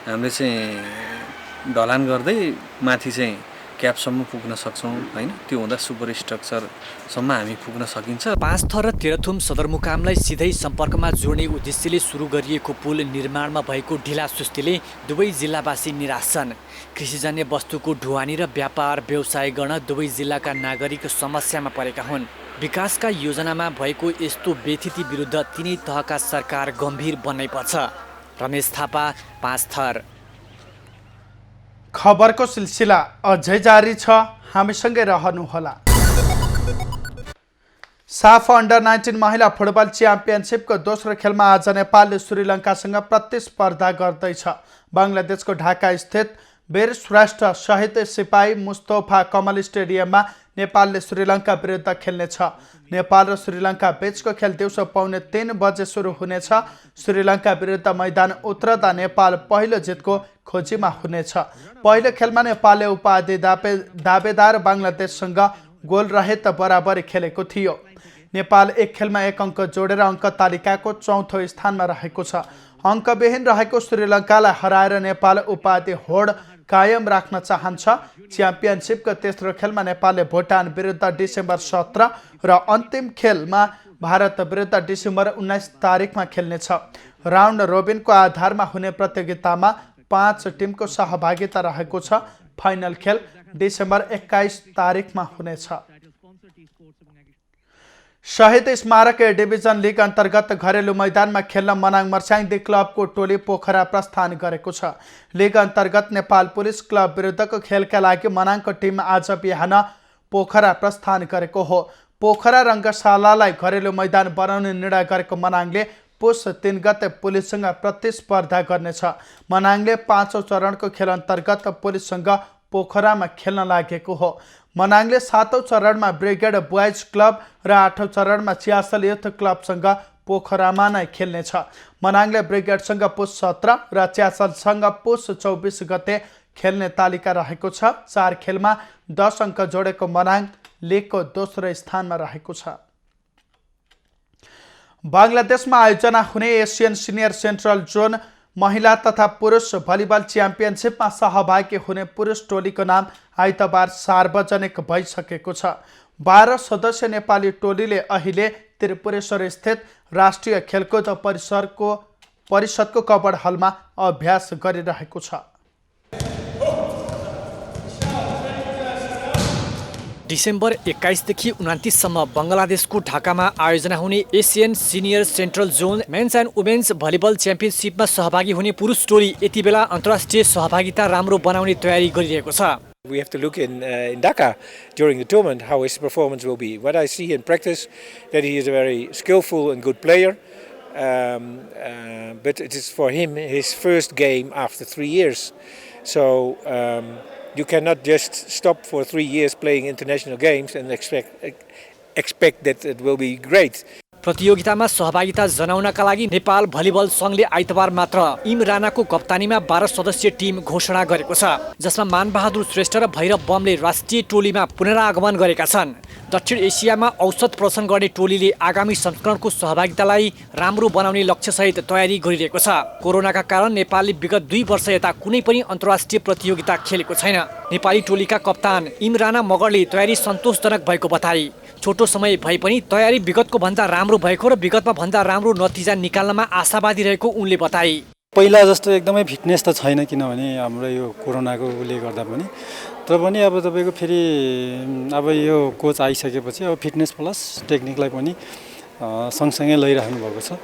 हामीले चाहिँ ढलान गर्दै माथि चाहिँ क्यापसम्म पुग्न सक्छौँ हैन। त्यो हुँदा सुपर स्ट्रक्चरसम्म हामी पुग्न सकिन्छ। पाँचथर र तेह्रथुम सदरमुकामलाई सिधै सम्पर्कमा जोड्ने उद्देश्यले सुरु गरिएको पुल निर्माणमा भएको ढिलासुस्तीले दुवै जिल्लावासी निराश छन्। कृषिजन्य वस्तुको ढुवानी र व्यापार व्यवसाय गर्न दुवै जिल्लाका नागरिक समस्यामा परेका हुन्। विकासका योजनामा भएको यस्तो व्यथिति विरुद्ध तिनै तहका सरकार गम्भीर बन्नै पर्छ। रमेश थापा, पाँचथर। खबरको सिलसिला अझै जारी छ, हामीसँगै रहनुहोला। साफ अन्डर 19 महिला फुटबल च्याम्पियनसिपको दोस्रो खेलमा आज नेपालले श्रीलङ्कासँग प्रतिस्पर्धा गर्दैछ। बङ्गलादेशको ढाका स्थित वीर श्रेष्ठ शहीद सिपाही मुस्तफा कमल स्टेडियममा नेपालले श्रीलङ्का विरुद्ध खेल्नेछ। नेपाल र श्रीलङ्का बीचको खेल दिउँसो 2:45 बजे सुरु हुनेछ। श्रीलङ्का विरुद्ध मैदान उत्रदा नेपाल पहिलो जितको खोजीमा हुनेछ। पहिलो खेलमा नेपालले उपाधि दावेदार बङ्गलादेशसँग गोल रहित बराबरी खेलेको थियो। नेपाल एक खेलमा 1 अङ्क जोडेर अङ्क तालिकाको चौथो स्थानमा रहेको छ। अङ्कविहीन रहेको श्रीलङ्कालाई हराएर नेपाल उपाधि होड कायम राख्न चाहन्छ। च्याम्पियनसिपको तेस्रो खेलमा नेपालले भुटान विरुद्ध डिसेम्बर 17 र अन्तिम खेलमा भारत विरुद्ध डिसेम्बर 19 तारिकमा खेल्नेछ। राउन्ड रोबिनको आधारमा हुने प्रतियोगितामा 5 टिमको सहभागिता रहेको छ। फाइनल खेल डिसेम्बर 21 तारिकमा हुनेछ। शहीद स्मारक ए डिभिजन लिग अन्तर्गत घरेलु मैदानमा खेल्न मनाङ मर्स्याङदी क्लबको टोली पोखरा प्रस्थान गरेको छ। लिग अन्तर्गत नेपाल पुलिस क्लब विरुद्धको खेलका लागि मनाङको टिम आज बिहान पोखरा प्रस्थान गरेको हो। पोखरा रङ्गशालालाई घरेलु मैदान बनाउने निर्णय गरेको मनाङले पुस 3 गते पुलिससँग प्रतिस्पर्धा गर्नेछ। मनाङले 5औं चरणको खेल अन्तर्गत पुलिससँग पोखरामा खेल्न लागेको हो। मनाङले 7औं चरणमा ब्रिगेड बोइज क्लब र 8औं चरणमा च्यासल युथ क्लबसँग पोखरामा नै खेल्नेछ। मनाङले ब्रिगेडसँग पुस 17 र च्यासलसँग पुस 24 गते खेल्ने तालिका रहेको छ। 4 खेलमा 10 अङ्क जोडेको मनाङ लिगको दोस्रो स्थानमा रहेको छ। बङ्गलादेशमा आयोजना हुने एसियन सिनियर सेन्ट्रल जोन महिला तथा पुरुष भलिबल च्याम्पियनसिपमा सहभागी हुने पुरुष टोलीको नाम आइतबार सार्वजनिक भइसकेको छ। 12 सदस्य नेपाली टोलीले अहिले त्रिपुरेश्वर स्थित राष्ट्रिय खेलकुद परिषदको कबड हलमा अभ्यास गरिरहेको छ। डिसेम्बर 21 देखि 29 सम्म बङ्गलादेशको ढाकामा आयोजना हुने Asian senior central zone men's and women's volleyball च्याम्पियनसिपमा सहभागी हुने पुरुष टोली यति बेला अन्तर्राष्ट्रिय सहभागिता राम्रो बनाउने तयारी गरिरहेको छ। We have to look in Dhaka during the tournament how his performance will be. What I see in practice that he is a very skillful and good player. but it is for him his first game after 3 years. So you cannot just stop for 3 years playing international games and expect that it will be great. प्रतियोगितामा सहभागिता जनाउनका लागि Nepal volleyball संघले आइतबार मात्र इम राणाको कप्तानीमा 12 सदस्यीय team घोषणा गरेको छ, जसमा मानबहादुर श्रेष्ठ र भैरव बमले राष्ट्रिय टोलीमा पुनरागमन गरेका छन्। दक्षिण एसियामा औसत प्रदर्शन गर्ने टोलीले आगामी संस्करणको सहभागितालाई राम्रो बनाउने लक्ष्यसहित तयारी गरिरहेको छ। कोरोनाका कारण नेपालले विगत 2 वर्ष यता कुनै पनि अन्तर्राष्ट्रिय प्रतियोगिता खेलेको छैन। नेपाली टोलीका कप्तान इम राणा मगरले तयारी सन्तोषजनक भएको बताए। छोटो समय भए पनि तयारी विगतको भन्दा राम्रो भएको र विगतमा भन्दा राम्रो नतिजा निकाल्नमा आशावादी रहेको उनले बताए। पहिला जस्तो एकदमै फिटनेस त छैन, किनभने हाम्रो यो कोरोनाको उले गर्दा पनि, तर पनि अब तपाईँको फेरि अब यो कोच आइसकेपछि अब फिटनेस प्लस टेक्निकलाई पनि सँगसँगै लैराख्नु भएको छ।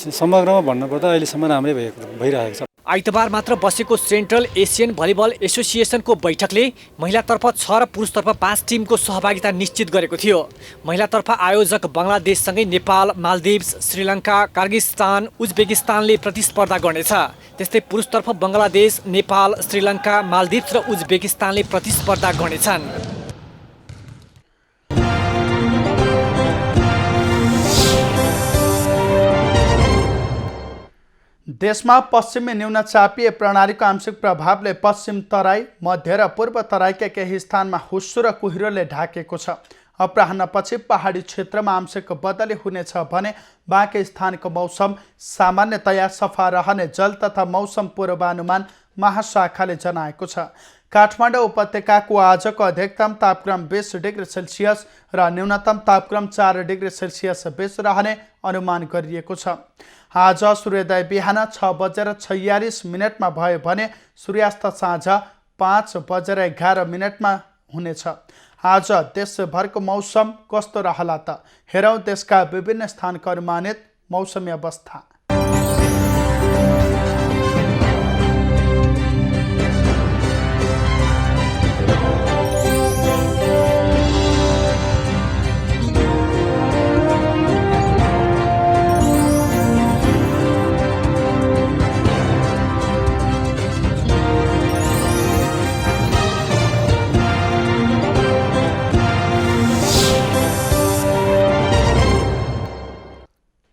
समग्रमा भन्नुपर्दा अहिलेसम्म राम्रै भइरहेको छ। आइतबार मात्र बसेको सेन्ट्रल एसियन भलिबल एसोसिएसनको बैठकले महिलातर्फ 6 र पुरुषतर्फ 5 टिमको सहभागिता निश्चित गरेको थियो। महिलातर्फ आयोजक बङ्गलादेशसँगै नेपाल, मालदिभ्स, श्रीलङ्का, किर्गिस्तान, उज्बेकिस्तानले प्रतिस्पर्धा गर्नेछ। त्यस्तै पुरुषतर्फ बङ्गलादेश, नेपाल, श्रीलङ्का, मालदिभ्स र उज्बेकिस्तानले प्रतिस्पर्धा गर्नेछन्। देशमा पश्चिमी न्यूनचापीय प्रणालीको आंशिक प्रभावले पश्चिम तराई, मध्य र पूर्व तराईका केही स्थानमा हुस्सो र कुहिरोले ढाकेको छ। अपराह्नपछि पहाडी क्षेत्रमा आंशिक बदली हुनेछ भने बाँकी स्थानको मौसम सामान्यतया सफा रहने जल तथा मौसम पूर्वानुमान महाशाखाले जनाएको छ। काठमाडौँ उपत्यकाको आजको अधिकतम तापक्रम 20 डिग्री सेल्सियस र न्यूनतम तापक्रम 4 डिग्री सेल्सियस बीच रहने अनुमान गरिएको छ। आज सूर्योदय बिहान 6:46 भयो भने सूर्यास्त साँझ 5:11 हुनेछ। आज देशभरको मौसम कस्तो रहला त हेरौँ देशका विभिन्न स्थानको अनुमानित मौसमी अवस्था।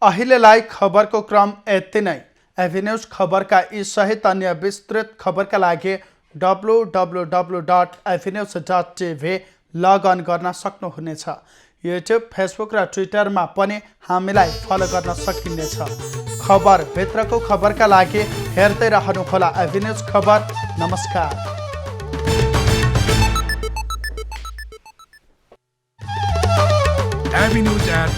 अहिलेलाई खबरको क्रम यति नै। एभिन्यूज खबरका यी सहित अन्य विस्तृत खबरका लागि www.avenews.tv लगअन गर्न सक्नुहुनेछ। युट्युब, फेसबुक र ट्विटरमा पनि हामीलाई फलो गर्न सकिनेछ। खबर भित्रको खबरका लागि हेर्दै रहनुहोला एभिन्यूज खबर। नमस्कार। Avenues at